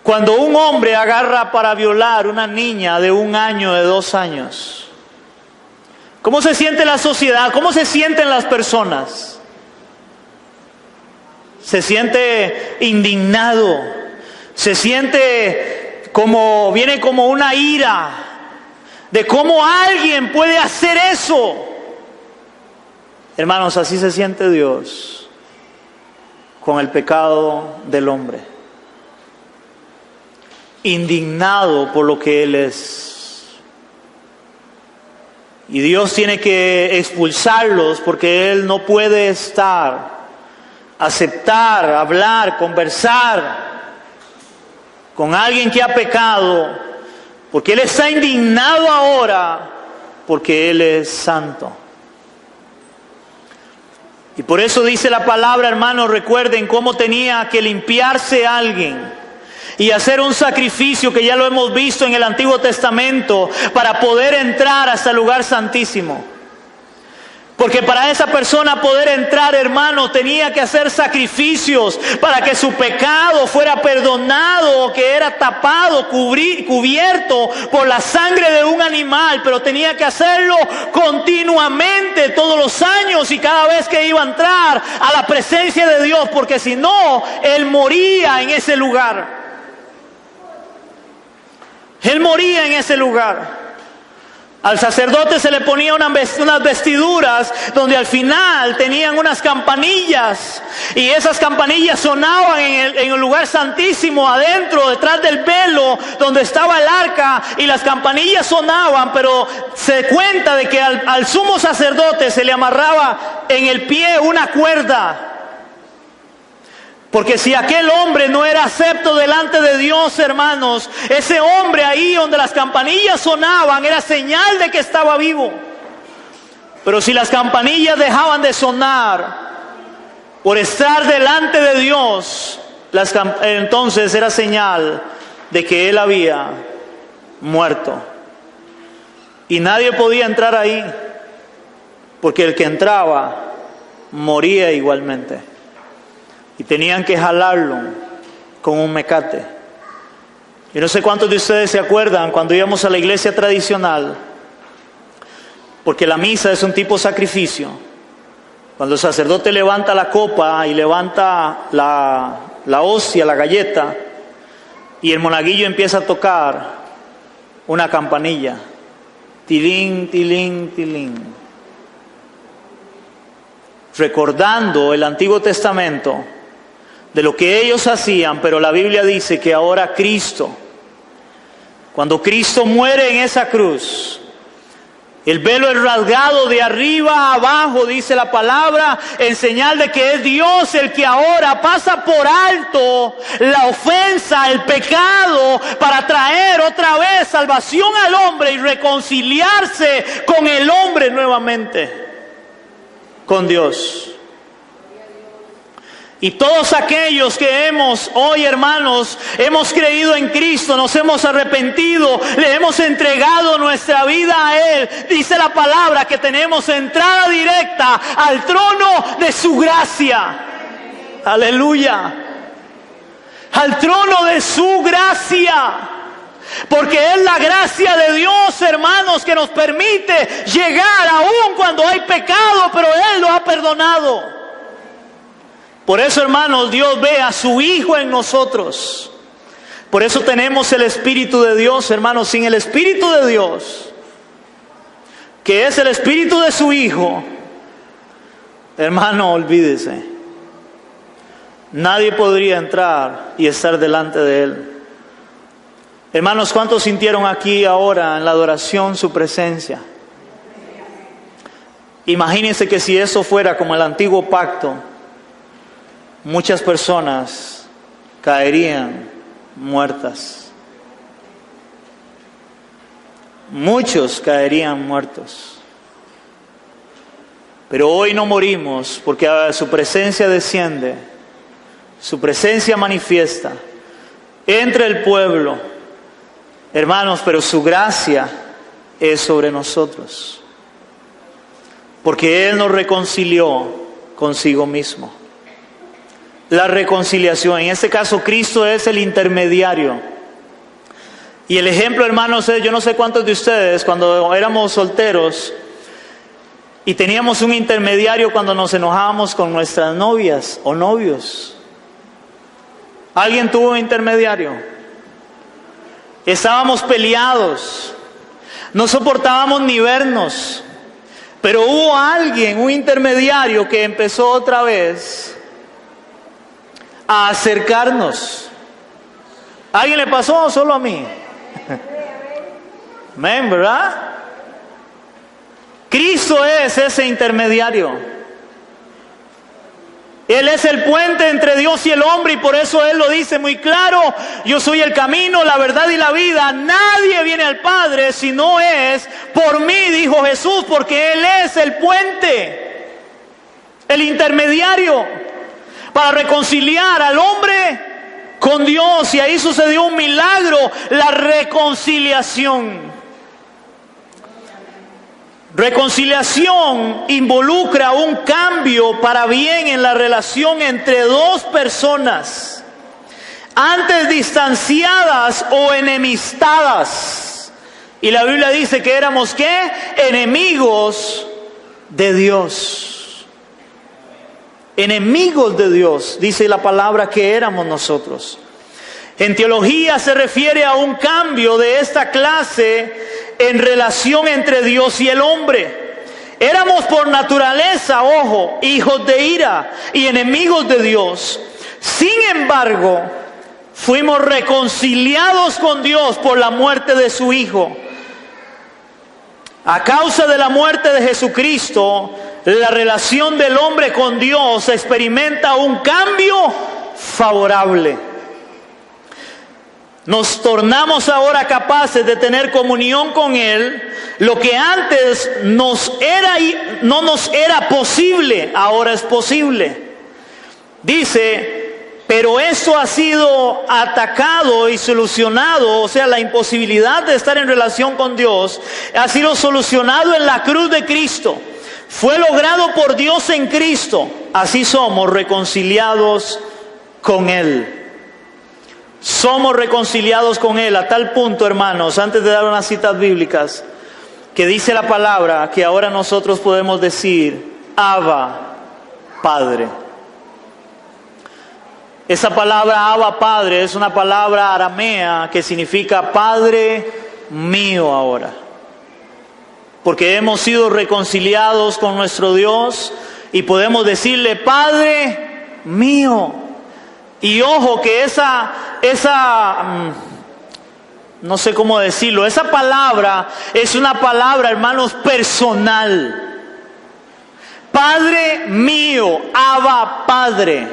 Cuando un hombre agarra para violar una niña de 1 año, de 2 años. ¿Cómo se siente la sociedad? ¿Cómo se sienten las personas? Se siente indignado, se siente viene como una ira de cómo alguien puede hacer eso. Hermanos, así se siente Dios con el pecado del hombre. Indignado por lo que Él es. Y Dios tiene que expulsarlos porque Él no puede aceptar, hablar, conversar con alguien que ha pecado, porque Él está indignado ahora, porque Él es santo. Y por eso dice la palabra, hermanos, recuerden cómo tenía que limpiarse alguien y hacer un sacrificio, que ya lo hemos visto en el Antiguo Testamento, para poder entrar hasta el lugar santísimo. Porque para esa persona poder entrar, hermano, tenía que hacer sacrificios para que su pecado fuera perdonado, que era tapado, cubierto por la sangre de un animal, pero tenía que hacerlo continuamente, todos los años y cada vez que iba a entrar a la presencia de Dios, porque si no, él moría en ese lugar. Él moría en ese lugar. Al sacerdote se le ponía unas vestiduras donde al final tenían unas campanillas, y esas campanillas sonaban en el lugar santísimo, adentro, detrás del velo donde estaba el arca, y las campanillas sonaban, pero se cuenta de que al sumo sacerdote se le amarraba en el pie una cuerda. Porque si aquel hombre no era acepto delante de Dios, hermanos, ese hombre ahí donde las campanillas sonaban era señal de que estaba vivo. Pero si las campanillas dejaban de sonar por estar delante de Dios, entonces era señal de que él había muerto. Y nadie podía entrar ahí, porque el que entraba moría igualmente. Y tenían que jalarlo con un mecate. Yo no sé cuántos de ustedes se acuerdan cuando íbamos a la iglesia tradicional, porque la misa es un tipo de sacrificio. Cuando el sacerdote levanta la copa y levanta la hostia, la galleta, y el monaguillo empieza a tocar una campanilla. Tilín, tilín, tilín. Recordando el Antiguo Testamento de lo que ellos hacían, pero la Biblia dice que ahora Cristo, cuando Cristo muere en esa cruz, el velo es rasgado de arriba a abajo, dice la palabra, en señal de que es Dios el que ahora pasa por alto la ofensa, el pecado, para traer otra vez salvación al hombre y reconciliarse con el hombre nuevamente, con Dios. Y todos aquellos que hoy hermanos, hemos creído en Cristo, nos hemos arrepentido, le hemos entregado nuestra vida a Él, dice la palabra que tenemos entrada directa al trono de su gracia. Aleluya. Al trono de su gracia. Porque es la gracia de Dios, hermanos, que nos permite llegar aún cuando hay pecado, pero Él lo ha perdonado. Por eso, hermanos, Dios ve a su Hijo en nosotros. Por eso tenemos el Espíritu de Dios, hermanos. Sin el Espíritu de Dios, que es el Espíritu de su Hijo, hermano, olvídese. Nadie podría entrar y estar delante de Él. Hermanos, ¿cuántos sintieron aquí ahora en la adoración su presencia? Imagínense que si eso fuera como el antiguo pacto, muchas personas caerían muertas. Muchos caerían muertos. Pero hoy no morimos porque su presencia desciende, su presencia manifiesta entre el pueblo. Hermanos, pero su gracia es sobre nosotros. Porque Él nos reconcilió consigo mismo. La reconciliación, en este caso Cristo es el intermediario. Y el ejemplo, hermanos, es, yo no sé cuántos de ustedes cuando éramos solteros y teníamos un intermediario cuando nos enojábamos con nuestras novias o novios. ¿Alguien tuvo un intermediario? Estábamos peleados, no soportábamos ni vernos, pero hubo alguien, un intermediario que empezó otra vez a acercarnos. ¿A alguien le pasó o solo a mí? Amén, ¿verdad? Cristo es ese intermediario. Él es el puente entre Dios y el hombre y por eso Él lo dice muy claro. Yo soy el camino, la verdad y la vida. Nadie viene al Padre si no es por mí, dijo Jesús, porque Él es el puente, el intermediario para reconciliar al hombre con Dios. Y ahí sucedió un milagro, la reconciliación. Reconciliación involucra un cambio para bien en la relación entre dos personas, antes distanciadas o enemistadas. Y la Biblia dice que éramos, ¿qué? Enemigos de Dios. Enemigos de Dios, dice la palabra que éramos nosotros. En teología se refiere a un cambio de esta clase en relación entre Dios y el hombre. Éramos por naturaleza, ojo, hijos de ira y enemigos de Dios. Sin embargo, fuimos reconciliados con Dios por la muerte de su Hijo. A causa de la muerte de Jesucristo, la relación del hombre con Dios experimenta un cambio favorable. Nos tornamos ahora capaces de tener comunión con Él. Lo que antes no nos era posible, ahora es posible. Dice, pero esto ha sido atacado y solucionado, o sea, la imposibilidad de estar en relación con Dios, ha sido solucionado en la cruz de Cristo. Fue logrado por Dios en Cristo. Así somos reconciliados con Él. Somos reconciliados con Él a tal punto, hermanos, antes de dar unas citas bíblicas, que dice la palabra que ahora nosotros podemos decir, Abba, Padre. Esa palabra Abba, Padre, es una palabra aramea que significa Padre mío ahora. Porque hemos sido reconciliados con nuestro Dios y podemos decirle, Padre mío. Y ojo que no sé cómo decirlo, esa palabra es una palabra, hermanos, personal. Padre mío, Abba, Padre.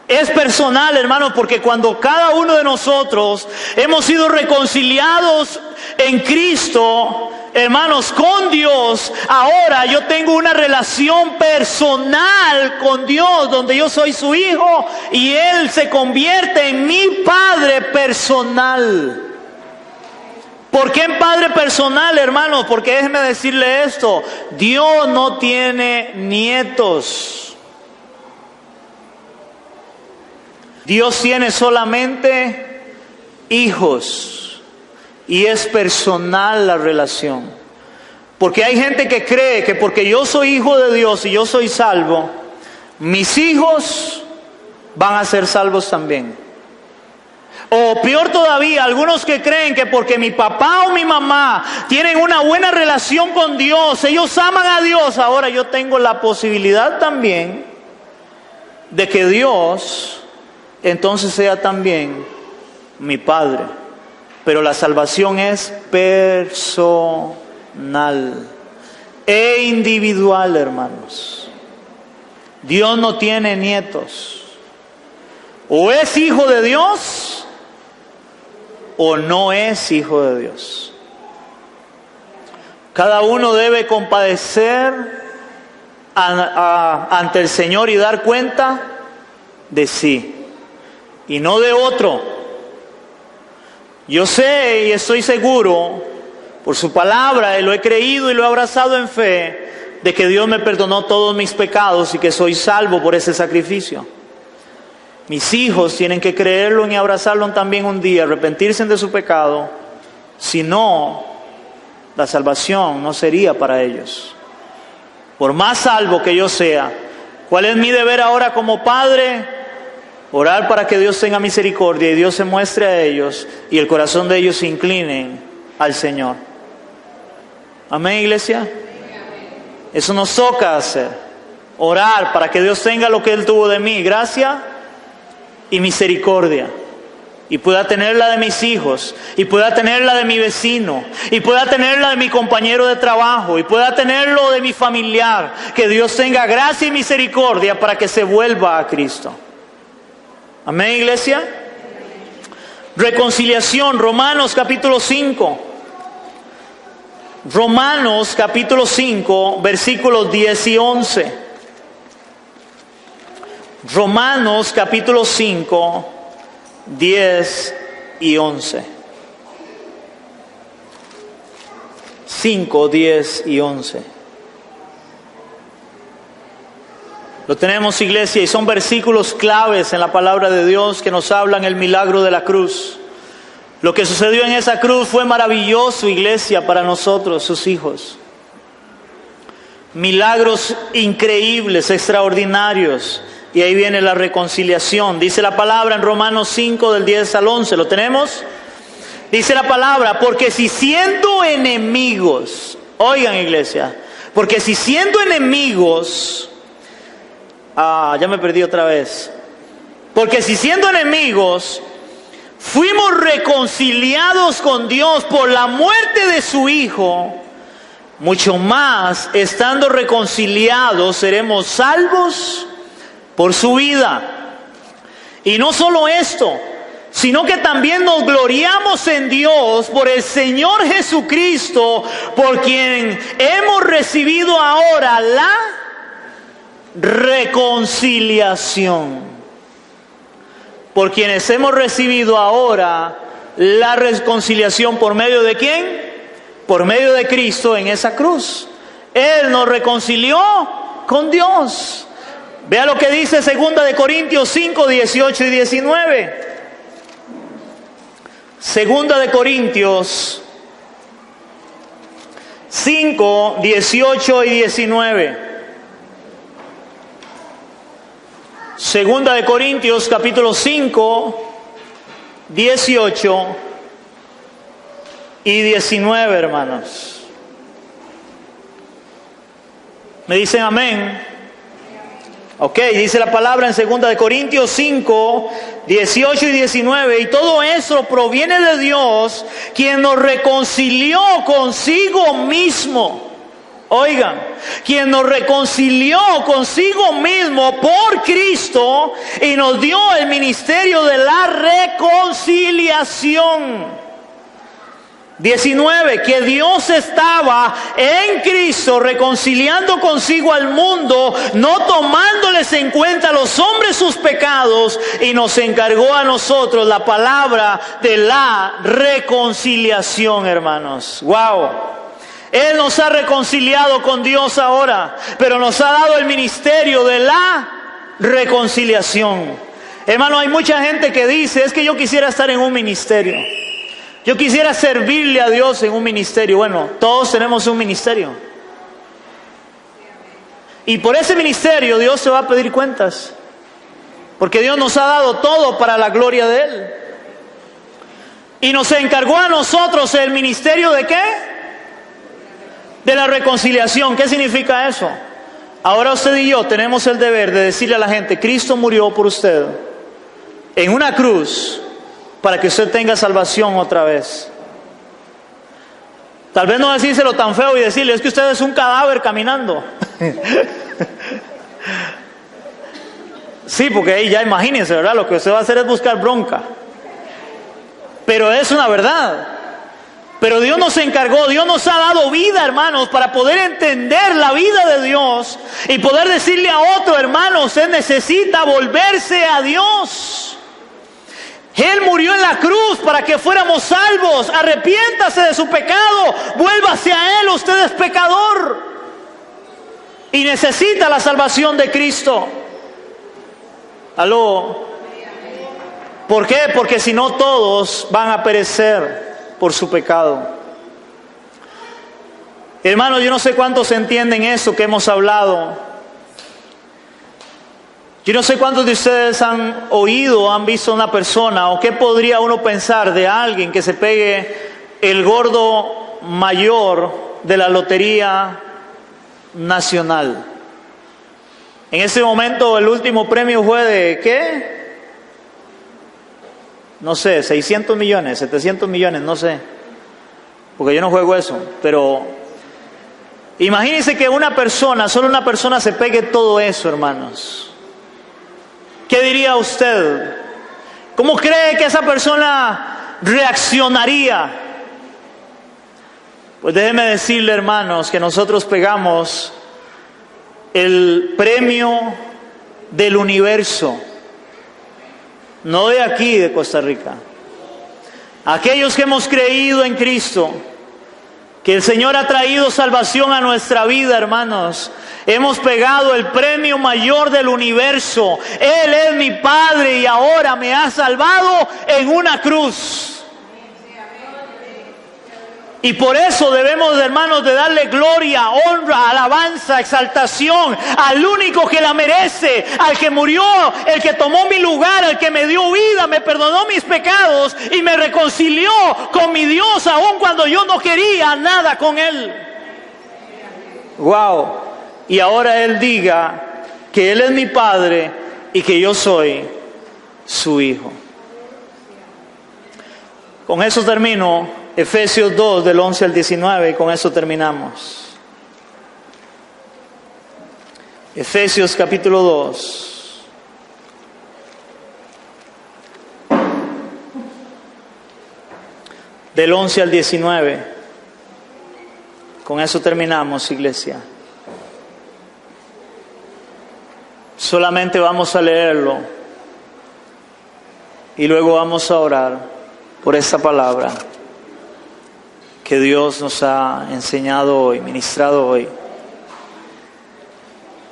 Es personal, hermanos, porque cuando cada uno de nosotros hemos sido reconciliados en Cristo, hermanos, con Dios, ahora yo tengo una relación personal con Dios, donde yo soy su hijo y Él se convierte en mi Padre personal. ¿Por qué en Padre personal, hermanos? Porque déjenme decirle esto: Dios no tiene nietos. Dios tiene solamente hijos, y es personal la relación. Porque hay gente que cree que porque yo soy hijo de Dios y yo soy salvo, mis hijos van a ser salvos también. O peor todavía, algunos que creen que porque mi papá o mi mamá tienen una buena relación con Dios, ellos aman a Dios, ahora yo tengo la posibilidad también de que Dios entonces sea también mi Padre. Pero la salvación es personal e individual, hermanos. Dios no tiene nietos. O es hijo de Dios o no es hijo de Dios. Cada uno debe compadecer ante el Señor y dar cuenta de sí y no de otro. Yo sé y estoy seguro por su palabra, y lo he creído y lo he abrazado en fe, de que Dios me perdonó todos mis pecados y que soy salvo por ese sacrificio. Mis hijos tienen que creerlo y abrazarlo también un día, arrepentirse de su pecado. Si no, la salvación no sería para ellos. Por más salvo que yo sea, ¿cuál es mi deber ahora como padre? Orar para que Dios tenga misericordia y Dios se muestre a ellos y el corazón de ellos se incline al Señor. Amén, iglesia. Eso nos toca hacer. Orar para que Dios tenga lo que Él tuvo de mí, gracia y misericordia, y pueda tenerla de mis hijos, y pueda tenerla de mi vecino, y pueda tenerla de mi compañero de trabajo, y pueda tenerlo de mi familiar. Que Dios tenga gracia y misericordia para que se vuelva a Cristo. Amén, iglesia. Reconciliación, Romanos capítulo 5. Romanos capítulo 5, versículos 10 y 11. Romanos capítulo 5, 10 y 11. 5, 10 y 11. Lo tenemos, iglesia, y son versículos claves en la palabra de Dios que nos hablan el milagro de la cruz. Lo que sucedió en esa cruz fue maravilloso, iglesia, para nosotros, sus hijos. Milagros increíbles, extraordinarios. Y ahí viene la reconciliación. Dice la palabra en Romanos 5 del 10 al 11. ¿Lo tenemos? Dice la palabra: porque si siendo enemigos, oigan, iglesia, porque si siendo enemigos, ya me perdí otra vez. Porque si siendo enemigos fuimos reconciliados con Dios por la muerte de su Hijo, mucho más, estando reconciliados, seremos salvos por su vida. Y no solo esto, sino que también nos gloriamos en Dios por el Señor Jesucristo, por quien hemos recibido ahora la reconciliación. Por quienes hemos recibido ahora la reconciliación, ¿por medio de quién? Por medio de Cristo en esa cruz. Él nos reconcilió con Dios. Vea lo que dice 2 Corintios 5, 18 y 19. 2 Corintios 5, 18 y 19. 2 Corintios capítulo 5, 18 y 19, hermanos. ¿Me dicen amén? Ok, dice la palabra en 2 Corintios 5, 18 y 19. Y todo eso proviene de Dios, quien nos reconcilió consigo mismo. Oigan, quien nos reconcilió consigo mismo por Cristo y nos dio el ministerio de la reconciliación. 19, que Dios estaba en Cristo reconciliando consigo al mundo, no tomándoles en cuenta a los hombres sus pecados, y nos encargó a nosotros la palabra de la reconciliación, hermanos. ¡Wow! Él nos ha reconciliado con Dios ahora, pero nos ha dado el ministerio de la reconciliación. Hermano, hay mucha gente que dice, es que yo quisiera estar en un ministerio. Yo quisiera servirle a Dios en un ministerio. Bueno, todos tenemos un ministerio. Y por ese ministerio Dios se va a pedir cuentas. Porque Dios nos ha dado todo para la gloria de Él. Y nos encargó a nosotros el ministerio ¿de qué? De la reconciliación. ¿Qué significa eso? Ahora usted y yo tenemos el deber de decirle a la gente, Cristo murió por usted en una cruz para que usted tenga salvación otra vez. Tal vez no decírselo tan feo y decirle, es que usted es un cadáver caminando. Sí, porque ahí ya imagínense, ¿verdad? Lo que usted va a hacer es buscar bronca. Pero es una verdad. Pero Dios nos encargó, Dios nos ha dado vida, hermanos, para poder entender la vida de Dios y poder decirle a otro, hermano, usted necesita volverse a Dios. Él murió en la cruz para que fuéramos salvos. Arrepiéntase de su pecado, vuélvase a Él, usted es pecador y necesita la salvación de Cristo. ¿Aló? ¿Por qué? Porque si no todos van a perecer por su pecado. Hermanos, yo no sé cuántos entienden eso que hemos hablado. Yo no sé cuántos de ustedes han oído o han visto a una persona, o qué podría uno pensar de alguien que se pegue el gordo mayor de la Lotería Nacional. En ese momento el último premio fue de ¿qué? No sé, 600 millones, 700 millones, no sé. Porque yo no juego eso, pero imagínense que una persona, solo una persona se pegue todo eso, hermanos. ¿Qué diría usted? ¿Cómo cree que esa persona reaccionaría? Pues déjeme decirle, hermanos, que nosotros pegamos el premio del universo, no de aquí, de Costa Rica. Aquellos que hemos creído en Cristo, que el Señor ha traído salvación a nuestra vida, hermanos, hemos pegado el premio mayor del universo. Él es mi Padre y ahora me ha salvado en una cruz. Y por eso debemos, hermanos, de darle gloria, honra, alabanza, exaltación al único que la merece, al que murió, el que tomó mi lugar, el que me dio vida, me perdonó mis pecados y me reconcilió con mi Dios aun cuando yo no quería nada con Él. Wow. Y ahora Él diga que Él es mi Padre y que yo soy su Hijo. Con eso termino. Efesios 2, del 11 al 19, y con eso terminamos. Efesios capítulo 2. Del 11 al 19. Con eso terminamos, iglesia. Solamente vamos a leerlo y luego vamos a orar por esta palabra que Dios nos ha enseñado hoy, ministrado hoy.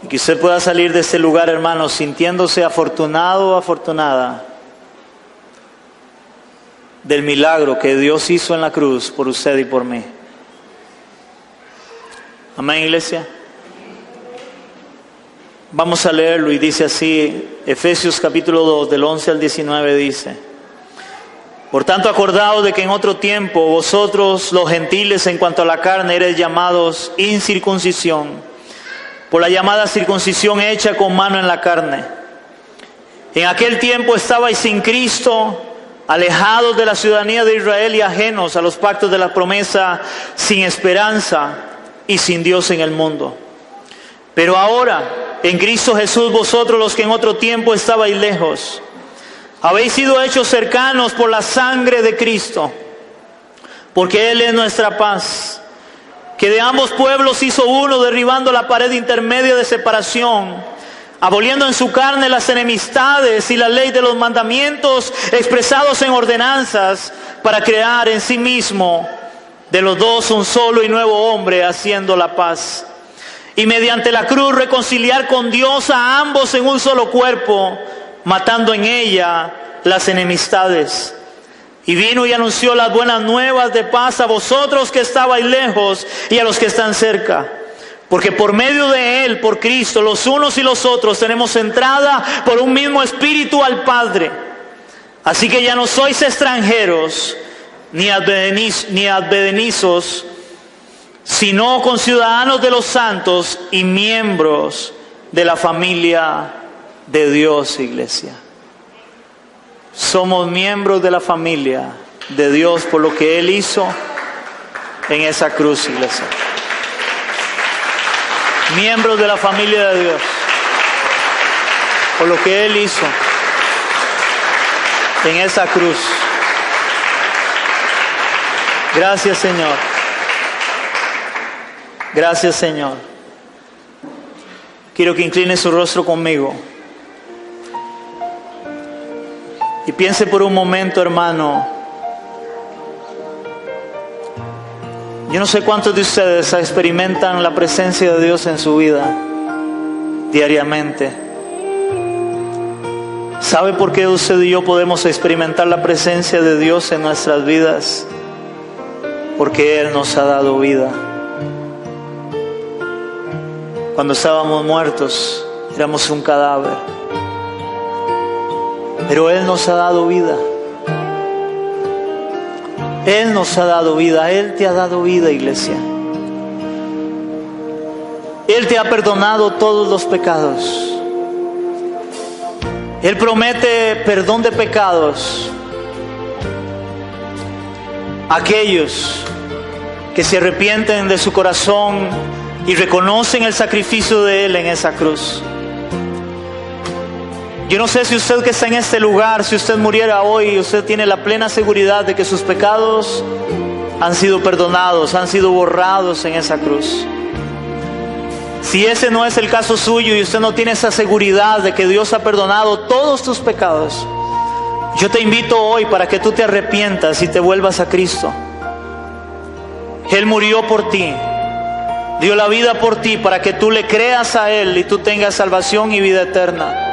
Y que usted pueda salir de este lugar, hermanos, sintiéndose afortunado o afortunada del milagro que Dios hizo en la cruz por usted y por mí. Amén, iglesia. Vamos a leerlo y dice así, Efesios capítulo 2, del 11 al 19 dice: Por tanto, acordaos de que en otro tiempo vosotros, los gentiles, en cuanto a la carne, eres llamados incircuncisión, por la llamada circuncisión hecha con mano en la carne. En aquel tiempo estabais sin Cristo, alejados de la ciudadanía de Israel y ajenos a los pactos de la promesa, sin esperanza y sin Dios en el mundo. Pero ahora, en Cristo Jesús, vosotros los que en otro tiempo estabais lejos, habéis sido hechos cercanos por la sangre de Cristo, porque Él es nuestra paz, que de ambos pueblos hizo uno, derribando la pared intermedia de separación, aboliendo en su carne las enemistades y la ley de los mandamientos expresados en ordenanzas, para crear en sí mismo de los dos un solo y nuevo hombre, haciendo la paz. Y mediante la cruz reconciliar con Dios a ambos en un solo cuerpo, matando en ella las enemistades. Y vino y anunció las buenas nuevas de paz a vosotros que estabais lejos y a los que están cerca. Porque por medio de Él, por Cristo, los unos y los otros tenemos entrada por un mismo Espíritu al Padre. Así que ya no sois extranjeros ni advenedizos, sino conciudadanos de los santos y miembros de la familia de Dios, iglesia. Somos miembros de la familia de Dios por lo que Él hizo en esa cruz, iglesia. Miembros de la familia de Dios por lo que Él hizo en esa cruz. Gracias, Señor. Gracias, Señor. Quiero que incline su rostro conmigo y piense por un momento, hermano. Yo no sé cuántos de ustedes experimentan la presencia de Dios en su vida diariamente. ¿Sabe por qué usted y yo podemos experimentar la presencia de Dios en nuestras vidas? Porque Él nos ha dado vida. Cuando estábamos muertos, éramos un cadáver. Pero Él nos ha dado vida. Él nos ha dado vida. Él te ha dado vida, iglesia. Él te ha perdonado todos los pecados. Él promete perdón de pecados a aquellos que se arrepienten de su corazón y reconocen el sacrificio de Él en esa cruz. Yo no sé si usted que está en este lugar, si usted muriera hoy, usted tiene la plena seguridad de que sus pecados han sido perdonados, han sido borrados en esa cruz. Si ese no es el caso suyo y usted no tiene esa seguridad de que Dios ha perdonado todos tus pecados, yo te invito hoy para que tú te arrepientas y te vuelvas a Cristo. Él murió por ti, dio la vida por ti para que tú le creas a Él y tú tengas salvación y vida eterna.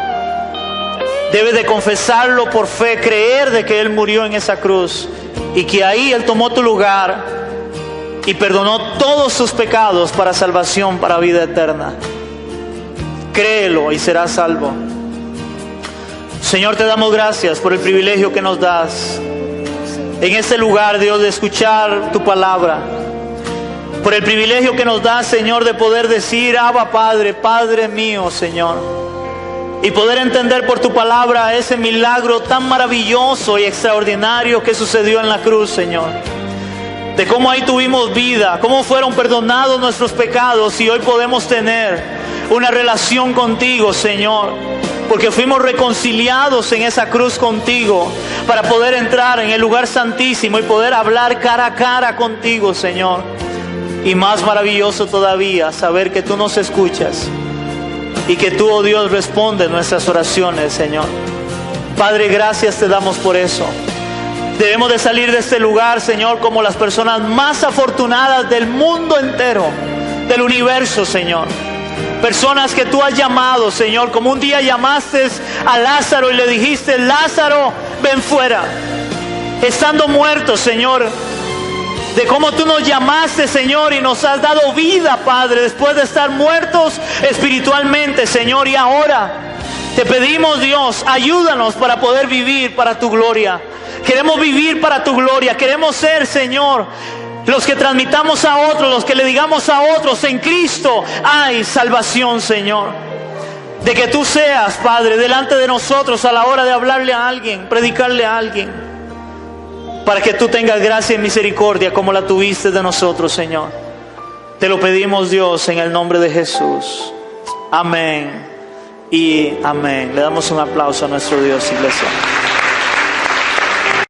Debes de confesarlo por fe, creer de que Él murió en esa cruz y que ahí Él tomó tu lugar y perdonó todos tus pecados para salvación, para vida eterna. Créelo y serás salvo. Señor, te damos gracias por el privilegio que nos das en este lugar, Dios, de escuchar tu palabra. Por el privilegio que nos das, Señor, de poder decir, Abba Padre, Padre mío, Señor. Y poder entender por tu palabra ese milagro tan maravilloso y extraordinario que sucedió en la cruz, Señor. De cómo ahí tuvimos vida, cómo fueron perdonados nuestros pecados y hoy podemos tener una relación contigo, Señor. Porque fuimos reconciliados en esa cruz contigo para poder entrar en el lugar santísimo y poder hablar cara a cara contigo, Señor. Y más maravilloso todavía, saber que tú nos escuchas. Y que tú, oh Dios, respondes nuestras oraciones, Señor. Padre, gracias te damos por eso. Debemos de salir de este lugar, Señor, como las personas más afortunadas del mundo entero, del universo, Señor. Personas que tú has llamado, Señor, como un día llamaste a Lázaro y le dijiste, Lázaro, ven fuera. Estando muertos, Señor, de cómo tú nos llamaste, Señor, y nos has dado vida, Padre, después de estar muertos espiritualmente, Señor. Y ahora te pedimos, Dios, ayúdanos para poder vivir para tu gloria. Queremos vivir para tu gloria. Queremos ser, Señor, los que transmitamos a otros, los que le digamos a otros, en Cristo hay salvación, Señor. De que tú seas, Padre, delante de nosotros a la hora de hablarle a alguien, predicarle a alguien. Para que tú tengas gracia y misericordia como la tuviste de nosotros, Señor. Te lo pedimos, Dios, en el nombre de Jesús. Amén y amén. Le damos un aplauso a nuestro Dios, iglesia.